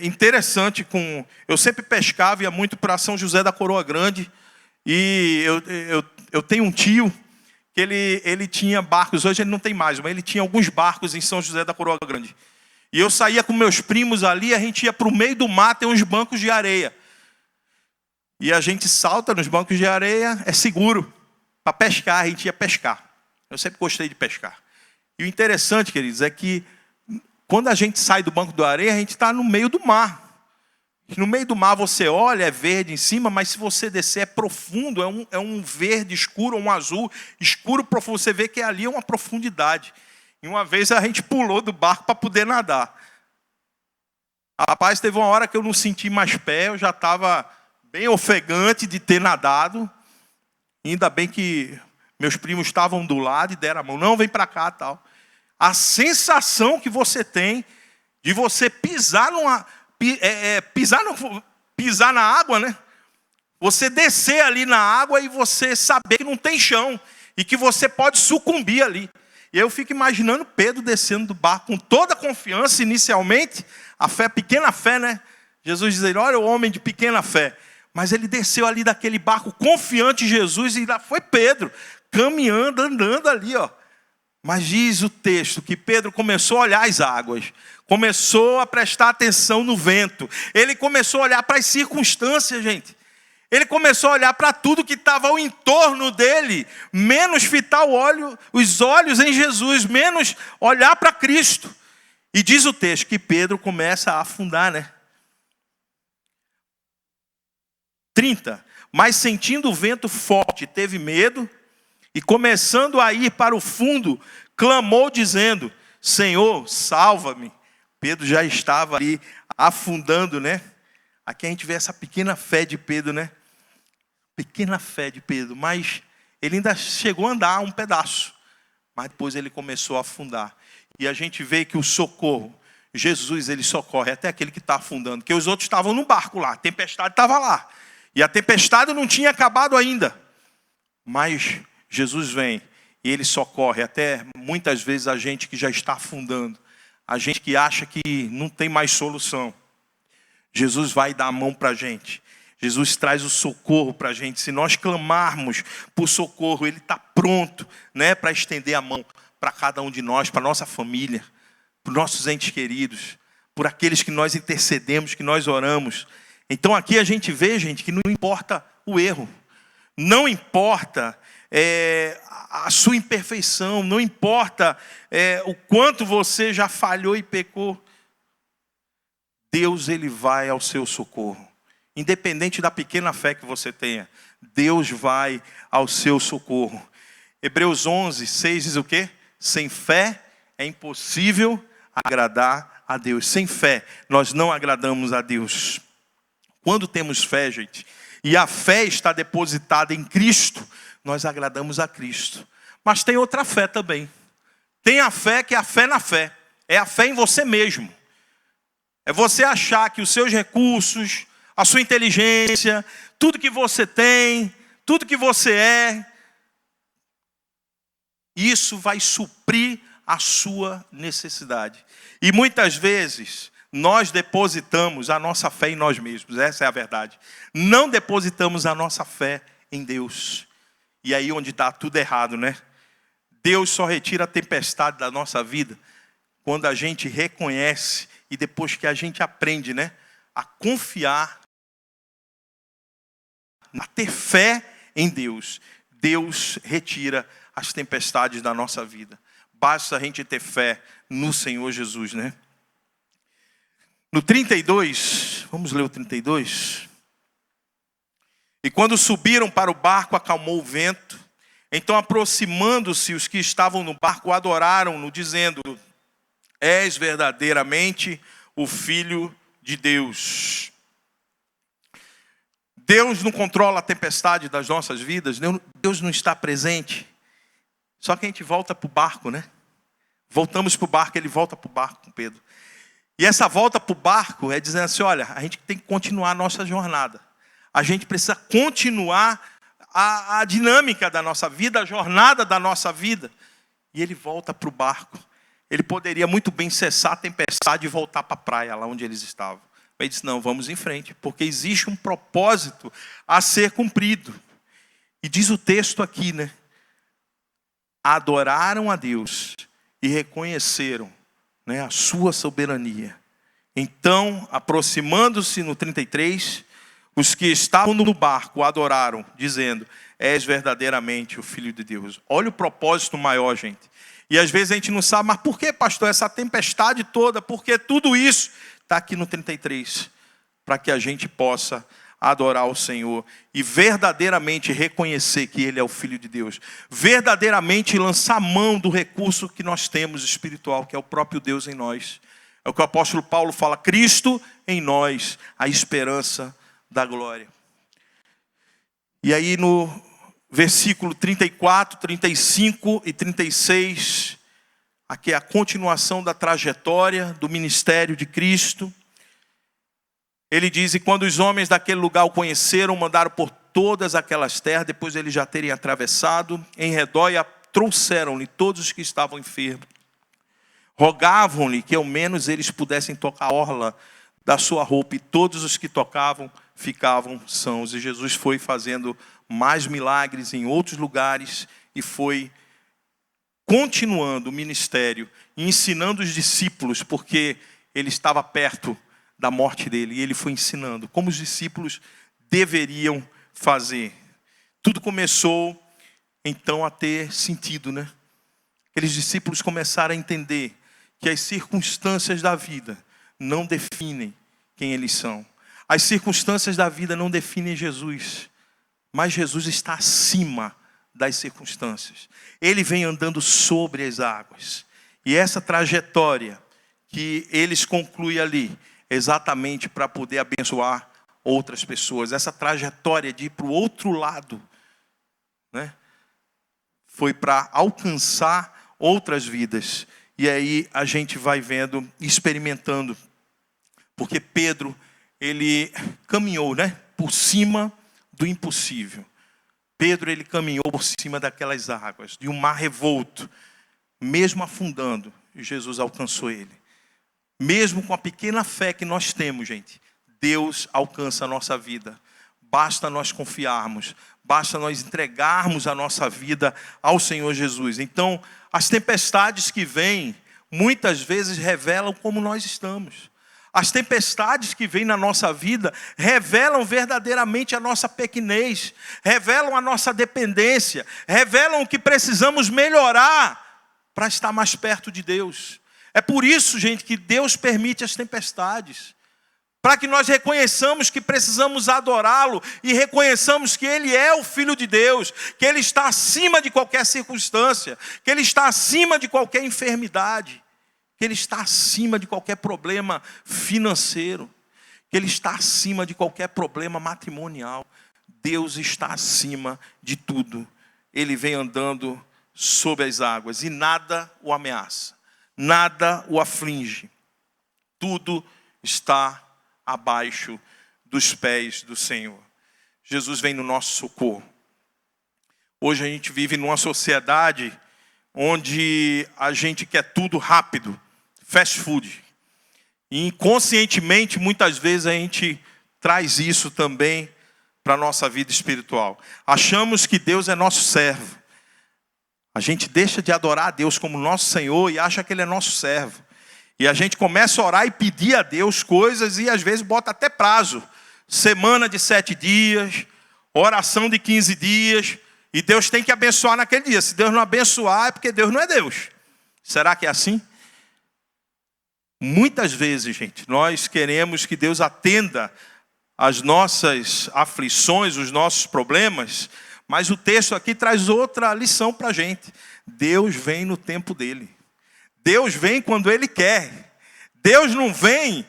interessante com... Eu sempre pescava, ia muito para São José da Coroa Grande. E eu tenho um tio que ele tinha barcos. Hoje ele não tem mais, mas ele tinha alguns barcos em São José da Coroa Grande. E eu saía com meus primos ali, a gente ia para o meio do mar, tem uns bancos de areia. E a gente salta nos bancos de areia, é seguro. Para pescar, a gente ia pescar. Eu sempre gostei de pescar. E o interessante, queridos, é que quando a gente sai do banco da areia, a gente está no meio do mar. No meio do mar você olha, é verde em cima, mas se você descer é profundo, é um verde escuro, um azul escuro profundo. Você vê que ali é uma profundidade. E uma vez a gente pulou do barco para poder nadar. Rapaz, teve uma hora que eu não senti mais pé, eu já estava bem ofegante de ter nadado. Ainda bem que Meus primos estavam do lado e deram a mão. Não, vem para cá, tal. A sensação que você tem de você pisar pisar na água, né? Você descer ali na água e você saber que não tem chão e que você pode sucumbir ali. E eu fico imaginando Pedro descendo do barco com toda a confiança inicialmente, a fé, pequena fé, né? Jesus dizendo, olha o homem de pequena fé. Mas ele desceu ali daquele barco confiante em Jesus e lá foi Pedro, caminhando, andando ali, ó. Mas diz o texto que Pedro começou a olhar as águas, começou a prestar atenção no vento, ele começou a olhar para as circunstâncias, gente. Ele começou a olhar para tudo que estava ao entorno dele, menos fitar os olhos em Jesus, menos olhar para Cristo. E diz o texto que Pedro começa a afundar, né? 30. Mas sentindo o vento forte, teve medo, e começando a ir para o fundo, clamou dizendo, Senhor, salva-me. Pedro já estava ali afundando, né? Aqui a gente vê essa pequena fé de Pedro, né? Pequena fé de Pedro, mas ele ainda chegou a andar um pedaço. Mas depois ele começou a afundar. E a gente vê que o socorro, Jesus, ele socorre até aquele que está afundando. Porque os outros estavam no barco lá, a tempestade estava lá. E a tempestade não tinha acabado ainda. Mas Jesus vem e ele socorre até muitas vezes a gente que já está afundando. A gente que acha que não tem mais solução. Jesus vai dar a mão para a gente. Jesus traz o socorro para a gente. Se nós clamarmos por socorro, Ele está pronto, né, para estender a mão para cada um de nós, para a nossa família, para os nossos entes queridos, por aqueles que nós intercedemos, que nós oramos. Então aqui a gente vê, gente, que não importa o erro, não importa a sua imperfeição, não importa o quanto você já falhou e pecou. Deus, Ele vai ao seu socorro. Independente da pequena fé que você tenha, Deus vai ao seu socorro. Hebreus 11, 6 diz o quê? Sem fé é impossível agradar a Deus. Sem fé nós não agradamos a Deus. Quando temos fé, gente, e a fé está depositada em Cristo, nós agradamos a Cristo. Mas tem outra fé também. Tem a fé que é a fé na fé. É a fé em você mesmo. É você achar que os seus recursos, a sua inteligência, tudo que você tem, tudo que você é, isso vai suprir a sua necessidade. E muitas vezes nós depositamos a nossa fé em nós mesmos, essa é a verdade. Não depositamos a nossa fé em Deus. E aí onde está tudo errado, né? Deus só retira a tempestade da nossa vida quando a gente reconhece e depois que a gente aprende, né, a confiar, a ter fé em Deus. Deus retira as tempestades da nossa vida. Basta a gente ter fé no Senhor Jesus, né? No 32, vamos ler o 32. E quando subiram para o barco, acalmou o vento. Então, aproximando-se, os que estavam no barco adoraram-no, dizendo, és verdadeiramente o Filho de Deus. Deus não controla a tempestade das nossas vidas, Deus não está presente. Só que a gente volta para o barco, né? Voltamos para o barco, ele volta para o barco com Pedro. E essa volta para o barco é dizendo assim, olha, a gente tem que continuar a nossa jornada. A gente precisa continuar a dinâmica da nossa vida, a jornada da nossa vida. E ele volta para o barco. Ele poderia muito bem cessar a tempestade e voltar para a praia, lá onde eles estavam. Ele disse, não, vamos em frente, porque existe um propósito a ser cumprido. E diz o texto aqui, né? Adoraram a Deus e reconheceram, né, a sua soberania. Então, aproximando-se no 33, os que estavam no barco adoraram, dizendo, és verdadeiramente o Filho de Deus. Olha o propósito maior, gente. E às vezes a gente não sabe, mas por que, pastor, essa tempestade toda? Porque tudo isso está aqui no 33, para que a gente possa adorar o Senhor e verdadeiramente reconhecer que Ele é o Filho de Deus. Verdadeiramente lançar mão do recurso que nós temos espiritual, que é o próprio Deus em nós. É o que o apóstolo Paulo fala, Cristo em nós, a esperança da glória. E aí no versículo 34, 35 e 36, aqui é a continuação da trajetória do ministério de Cristo. Ele diz: e quando os homens daquele lugar o conheceram, mandaram por todas aquelas terras, depois de eles já terem atravessado, em redor, e trouxeram-lhe todos os que estavam enfermos. Rogavam-lhe que ao menos eles pudessem tocar a orla da sua roupa, e todos os que tocavam ficavam sãos. E Jesus foi fazendo mais milagres em outros lugares e foi continuando o ministério, ensinando os discípulos, porque ele estava perto da morte dele, e ele foi ensinando como os discípulos deveriam fazer. Tudo começou então a ter sentido, né? Aqueles discípulos começaram a entender que as circunstâncias da vida não definem quem eles são. As circunstâncias da vida não definem Jesus, mas Jesus está acima das circunstâncias. Ele vem andando sobre as águas. E essa trajetória que eles concluem ali, exatamente para poder abençoar outras pessoas. Essa trajetória de ir para o outro lado, né, foi para alcançar outras vidas. E aí a gente vai vendo, experimentando. Porque Pedro, ele caminhou, né, por cima do impossível. Pedro, ele caminhou por cima daquelas águas, de um mar revolto. Mesmo afundando, Jesus alcançou ele. Mesmo com a pequena fé que nós temos, gente, Deus alcança a nossa vida. Basta nós confiarmos, basta nós entregarmos a nossa vida ao Senhor Jesus. Então, as tempestades que vêm, muitas vezes revelam como nós estamos. As tempestades que vêm na nossa vida revelam verdadeiramente a nossa pequenez, revelam a nossa dependência, revelam o que precisamos melhorar para estar mais perto de Deus. É por isso, gente, que Deus permite as tempestades, para que nós reconheçamos que precisamos adorá-lo e reconheçamos que Ele é o Filho de Deus, que Ele está acima de qualquer circunstância, que Ele está acima de qualquer enfermidade, que Ele está acima de qualquer problema financeiro, que Ele está acima de qualquer problema matrimonial. Deus está acima de tudo. Ele vem andando sobre as águas e nada o ameaça, nada o aflige. Tudo está abaixo dos pés do Senhor. Jesus vem no nosso socorro. Hoje a gente vive numa sociedade onde a gente quer tudo rápido, fast food. E inconscientemente, muitas vezes, a gente traz isso também para a nossa vida espiritual. Achamos que Deus é nosso servo. A gente deixa de adorar a Deus como nosso Senhor e acha que Ele é nosso servo. E a gente começa a orar e pedir a Deus coisas e às vezes bota até prazo. Semana de 7 dias, oração de 15 dias. E Deus tem que abençoar naquele dia. Se Deus não abençoar é porque Deus não é Deus. Será que é assim? Muitas vezes, gente, nós queremos que Deus atenda as nossas aflições, os nossos problemas. Mas o texto aqui traz outra lição para a gente. Deus vem no tempo dele. Deus vem quando Ele quer. Deus não vem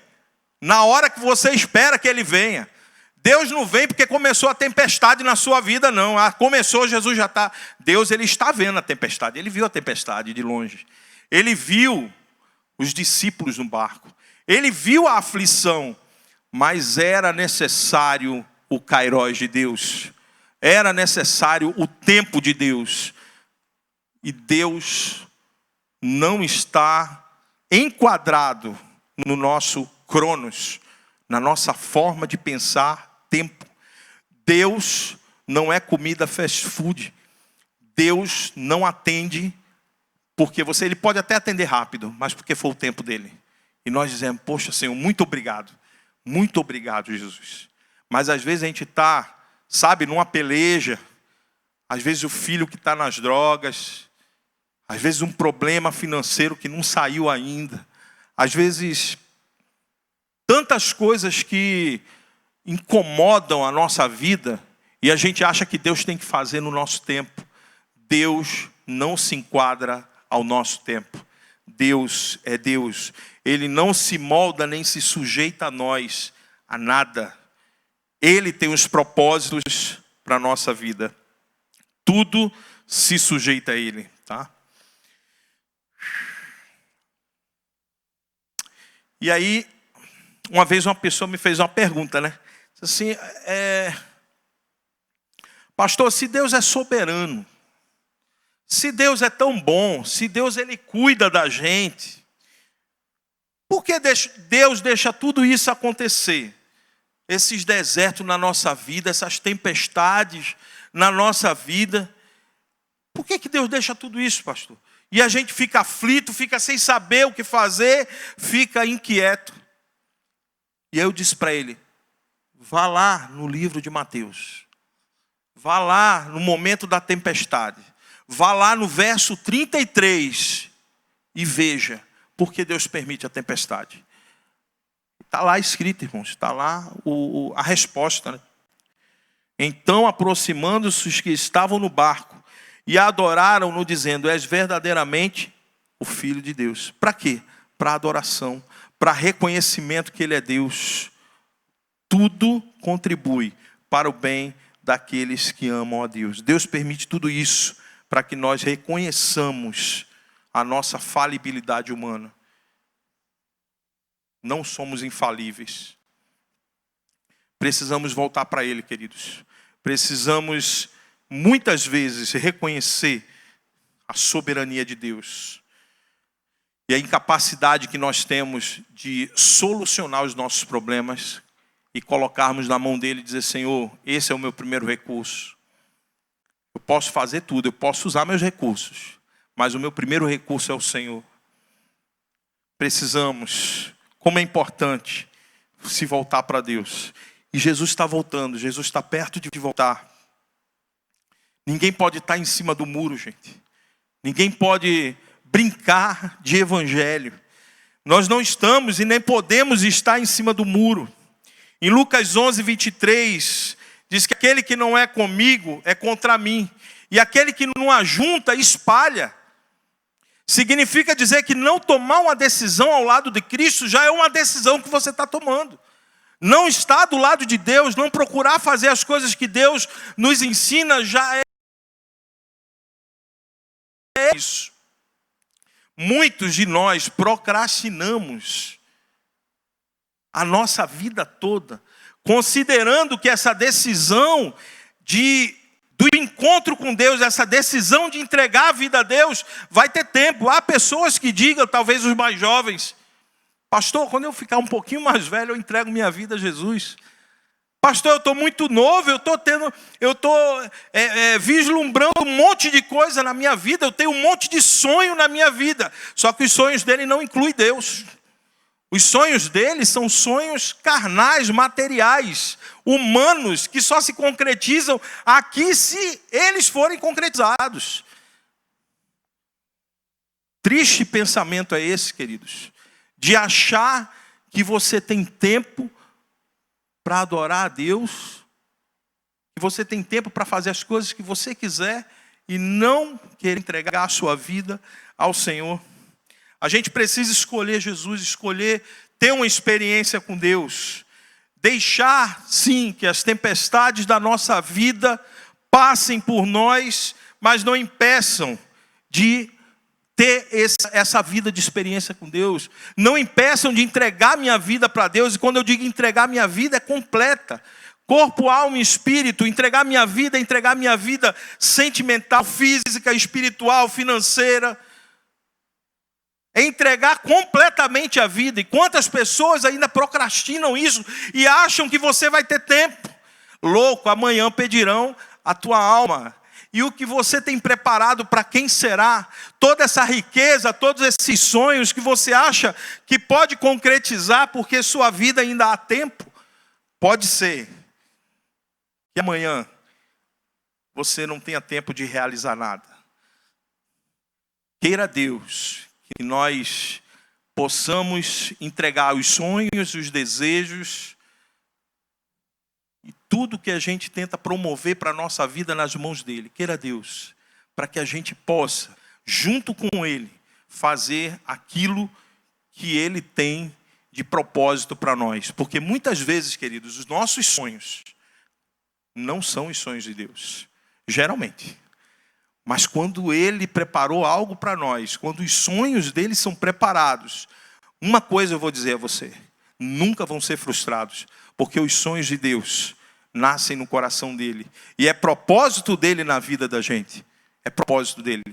na hora que você espera que Ele venha. Deus não vem porque começou a tempestade na sua vida, não. Começou, Jesus já está. Deus, Ele está vendo a tempestade. Ele viu a tempestade de longe. Ele viu os discípulos no barco. Ele viu a aflição. Mas era necessário o kairós de Deus. Era necessário o tempo de Deus. E Deus não está enquadrado no nosso cronos, na nossa forma de pensar tempo. Deus não é comida fast food. Deus não atende porque Ele pode até atender rápido, mas porque foi o tempo dele. E nós dizemos: poxa, Senhor, muito obrigado, Jesus. Mas às vezes a gente está, sabe, numa peleja. Às vezes o filho que está nas drogas, às vezes um problema financeiro que não saiu ainda. Às vezes tantas coisas que incomodam a nossa vida e a gente acha que Deus tem que fazer no nosso tempo. Deus não se enquadra ao nosso tempo. Deus é Deus. Ele não se molda nem se sujeita a nós, a nada. Ele tem os propósitos para a nossa vida. tudo se sujeita a Ele, tá? E aí, uma vez uma pessoa me fez uma pergunta, né? Assim, pastor, se Deus é soberano, se Deus é tão bom, se Deus Ele cuida da gente, por que Deus deixa tudo isso acontecer? Esses desertos na nossa vida, essas tempestades na nossa vida. Por que Deus deixa tudo isso, pastor? E a gente fica aflito, fica sem saber o que fazer, fica inquieto. E aí eu disse para ele, vá lá no livro de Mateus. Vá lá no momento da tempestade. Vá lá no verso 33 e veja por que Deus permite a tempestade. Está lá escrito, irmãos, está lá a resposta, né? Então, aproximando-se os que estavam no barco e adoraram-no, dizendo, és verdadeiramente o Filho de Deus. Para quê? Para adoração, para reconhecimento que Ele é Deus. Tudo contribui para o bem daqueles que amam a Deus. Deus permite tudo isso para que nós reconheçamos a nossa falibilidade humana. Não somos infalíveis. Precisamos voltar para Ele, queridos. Precisamos, muitas vezes, reconhecer a soberania de Deus. E a incapacidade que nós temos de solucionar os nossos problemas e colocarmos na mão dele e dizer, Senhor, esse é o meu primeiro recurso. Eu posso fazer tudo, eu posso usar meus recursos, mas o meu primeiro recurso é o Senhor. Precisamos, como é importante, se voltar para Deus. E Jesus está voltando, Jesus está perto de voltar. Ninguém pode estar em cima do muro, gente. Ninguém pode brincar de evangelho. Nós não estamos e nem podemos estar em cima do muro. Em Lucas 11, 23, diz que aquele que não é comigo é contra mim. E aquele que não ajunta, espalha. Significa dizer que não tomar uma decisão ao lado de Cristo já é uma decisão que você está tomando. Não estar do lado de Deus, não procurar fazer as coisas que Deus nos ensina, já é isso. Muitos de nós procrastinamos a nossa vida toda, considerando que essa decisão do encontro com Deus, essa decisão de entregar a vida a Deus, vai ter tempo. Há pessoas que digam, talvez os mais jovens, pastor, quando eu ficar um pouquinho mais velho, eu entrego minha vida a Jesus. Pastor, eu estou muito novo, eu estou vislumbrando um monte de coisa na minha vida, eu tenho um monte de sonho na minha vida. Só que os sonhos dele não incluem Deus. Os sonhos dele são sonhos carnais, materiais, humanos, que só se concretizam aqui se eles forem concretizados. Triste pensamento é esse, queridos, de achar que você tem tempo para adorar a Deus, que você tem tempo para fazer as coisas que você quiser e não querer entregar a sua vida ao Senhor. A gente precisa escolher Jesus, escolher ter uma experiência com Deus. Deixar, sim, que as tempestades da nossa vida passem por nós, mas não impeçam de ter essa vida de experiência com Deus. Não impeçam de entregar minha vida para Deus. E quando eu digo entregar minha vida, é completa. Corpo, alma e espírito. Entregar minha vida sentimental, física, espiritual, financeira. É entregar completamente a vida. E quantas pessoas ainda procrastinam isso e acham que você vai ter tempo? Louco, amanhã pedirão a tua alma. E o que você tem preparado para quem será? Toda essa riqueza, todos esses sonhos que você acha que pode concretizar porque sua vida ainda há tempo? Pode ser que amanhã você não tenha tempo de realizar nada. Queira Deus que nós possamos entregar os sonhos, os desejos e tudo que a gente tenta promover para a nossa vida nas mãos dele. Queira Deus, para que a gente possa, junto com ele, fazer aquilo que ele tem de propósito para nós. Porque muitas vezes, queridos, os nossos sonhos não são os sonhos de Deus. Geralmente. Mas quando Ele preparou algo para nós, quando os sonhos dele são preparados, uma coisa eu vou dizer a você: nunca vão ser frustrados, porque os sonhos de Deus nascem no coração dele, e é propósito dele na vida da gente, é propósito dele,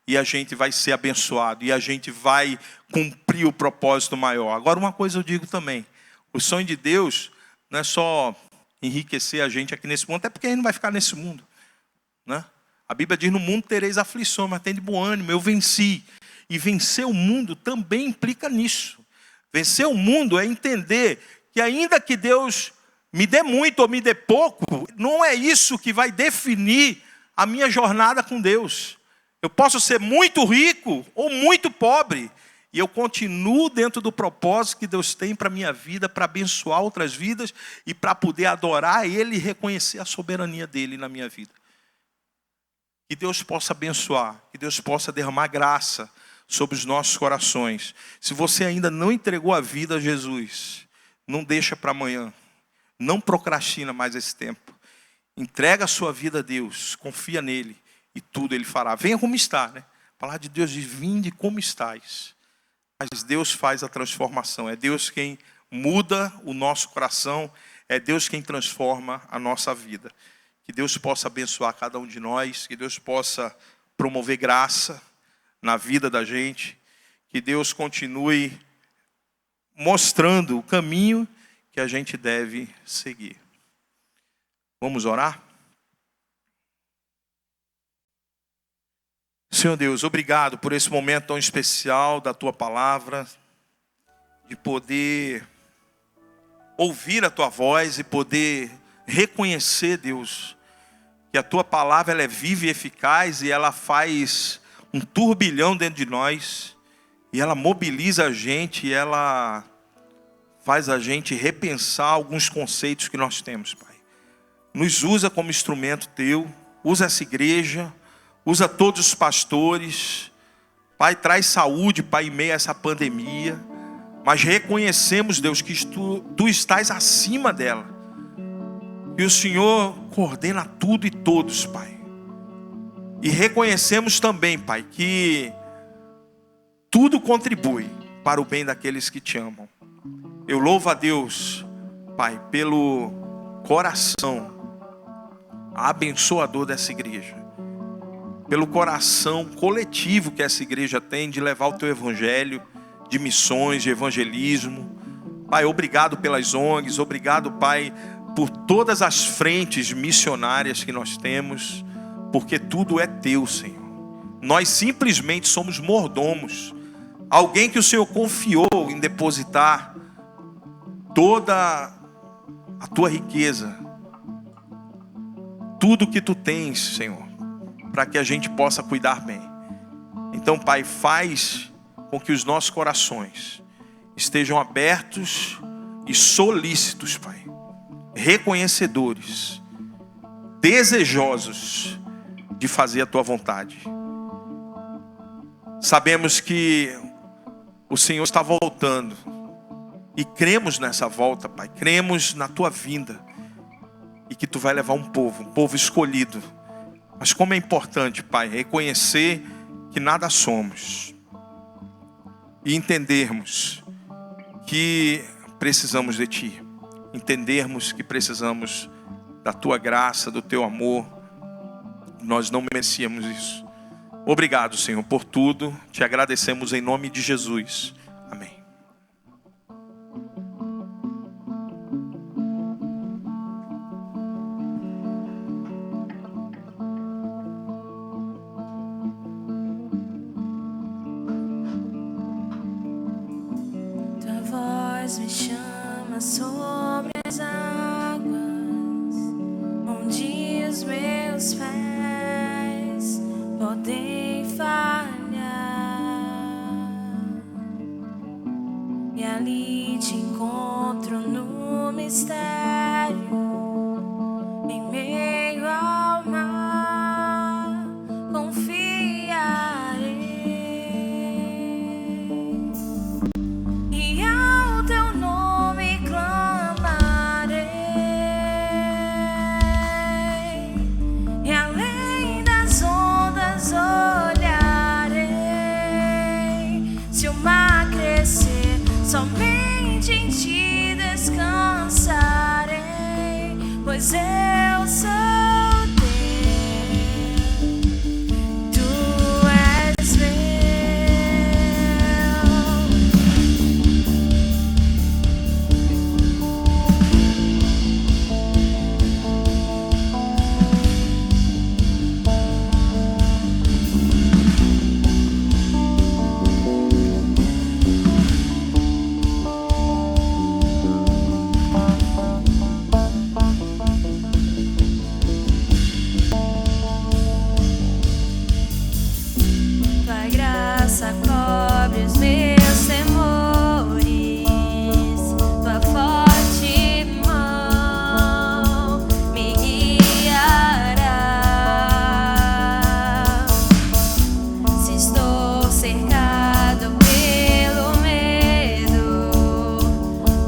e a gente vai ser abençoado, e a gente vai cumprir o propósito maior. Agora, uma coisa eu digo também: o sonho de Deus não é só enriquecer a gente aqui nesse mundo, até porque a gente não vai ficar nesse mundo, né? A Bíblia diz: no mundo tereis aflição, mas tem de bom ânimo, eu venci. E vencer o mundo também implica nisso. Vencer o mundo é entender que ainda que Deus me dê muito ou me dê pouco, não é isso que vai definir a minha jornada com Deus. Eu posso ser muito rico ou muito pobre, e eu continuo dentro do propósito que Deus tem para a minha vida, para abençoar outras vidas e para poder adorar Ele e reconhecer a soberania dEle na minha vida. Que Deus possa abençoar, que Deus possa derramar graça sobre os nossos corações. Se você ainda não entregou a vida a Jesus, não deixa para amanhã, não procrastina mais esse tempo. Entrega a sua vida a Deus, confia nele e tudo Ele fará. Venha como está, né? A palavra de Deus diz: vinde como estáis. Mas Deus faz a transformação, é Deus quem muda o nosso coração, é Deus quem transforma a nossa vida. Que Deus possa abençoar cada um de nós, que Deus possa promover graça na vida da gente, que Deus continue mostrando o caminho que a gente deve seguir. Vamos orar? Senhor Deus, obrigado por esse momento tão especial da Tua palavra, de poder ouvir a Tua voz e poder reconhecer, Deus, que a Tua palavra ela é viva e eficaz e ela faz um turbilhão dentro de nós, e ela mobiliza a gente, e ela faz a gente repensar alguns conceitos que nós temos, Pai. Nos usa como instrumento Teu, usa essa igreja, usa todos os pastores, Pai, traz saúde, Pai, em meio a essa pandemia, mas reconhecemos, Deus, que Tu estás acima dela, e o Senhor coordena tudo e todos, Pai. E reconhecemos também, Pai, que tudo contribui para o bem daqueles que Te amam. Eu louvo a Deus, Pai, pelo coração abençoador dessa igreja, pelo coração coletivo que essa igreja tem de levar o Teu evangelho, de missões, de evangelismo. Pai, obrigado pelas ONGs, obrigado, Pai, por todas as frentes missionárias que nós temos, porque tudo é Teu, Senhor. Nós simplesmente somos mordomos, alguém que o Senhor confiou em depositar toda a Tua riqueza, tudo que Tu tens, Senhor, para que a gente possa cuidar bem. Então, Pai, faz com que os nossos corações estejam abertos e solícitos, Pai, reconhecedores, desejosos de fazer a Tua vontade. Sabemos que o Senhor está voltando e cremos nessa volta, Pai, cremos na Tua vinda e que Tu vai levar um povo escolhido. Mas como é importante, Pai, reconhecer que nada somos e entendermos que precisamos de Ti, entendermos que precisamos da Tua graça, do Teu amor. Nós não merecíamos isso. Obrigado, Senhor, por tudo. Te agradecemos em nome de Jesus. Amém. Tua voz me chama sobre as águas, onde os meus pés podem falhar, e ali Te encontro no mistério, em meio ao mar, confiarei, e ao Teu nome clamarei, e além das ondas pois eu sou teu, tu és meu. Tua graça cobre os meus temores, tua forte mão me guiará. Se estou cercado pelo medo,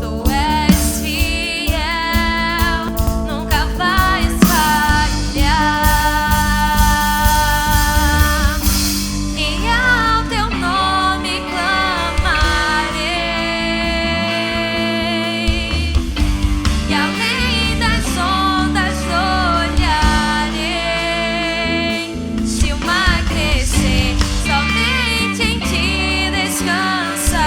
tu és fiel, nunca vais falhar. E ao teu nome clamarei, e além das ondas olharei. Se o mar crescer, somente em ti descansarei,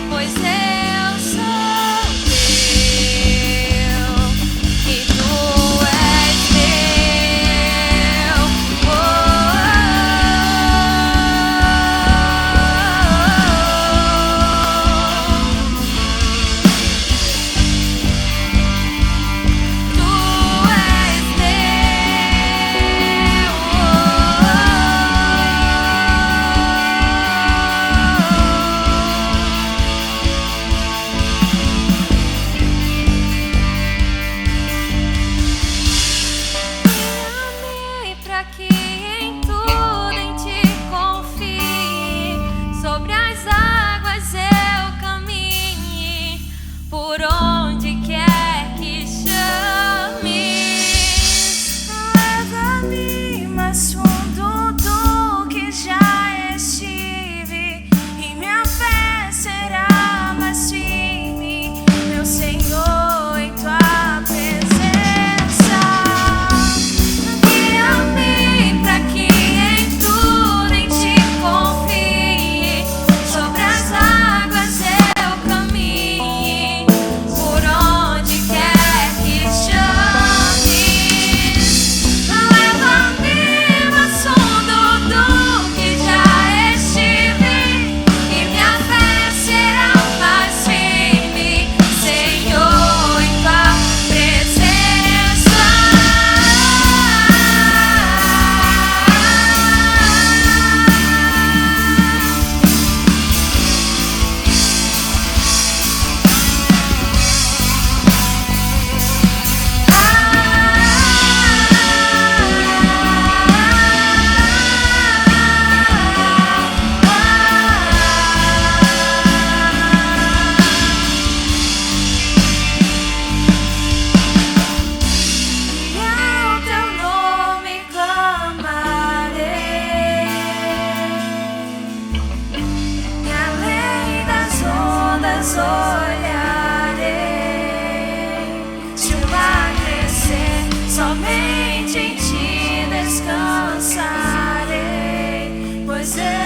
pois eu sou teu e tu és meu. Tu és Guia-me pra que em tudo em ti confie, sobre as águas eu caminhe, por onde quer que chames. Leva-me mais fundo do que já estive, e minha fé será mais firme, meu Senhor, em tua presença. Guia-me pra que em tudo em ti confie, sobre as águas eu caminhe, por onde quer que chames. Leva-me mais fundo do que já estive, e minha fé será mais firme, Senhor, em tua presença. E ao teu nome clamarei, e além das ondas olharei. Se o mar crescer, somente em ti descansarei, pois eu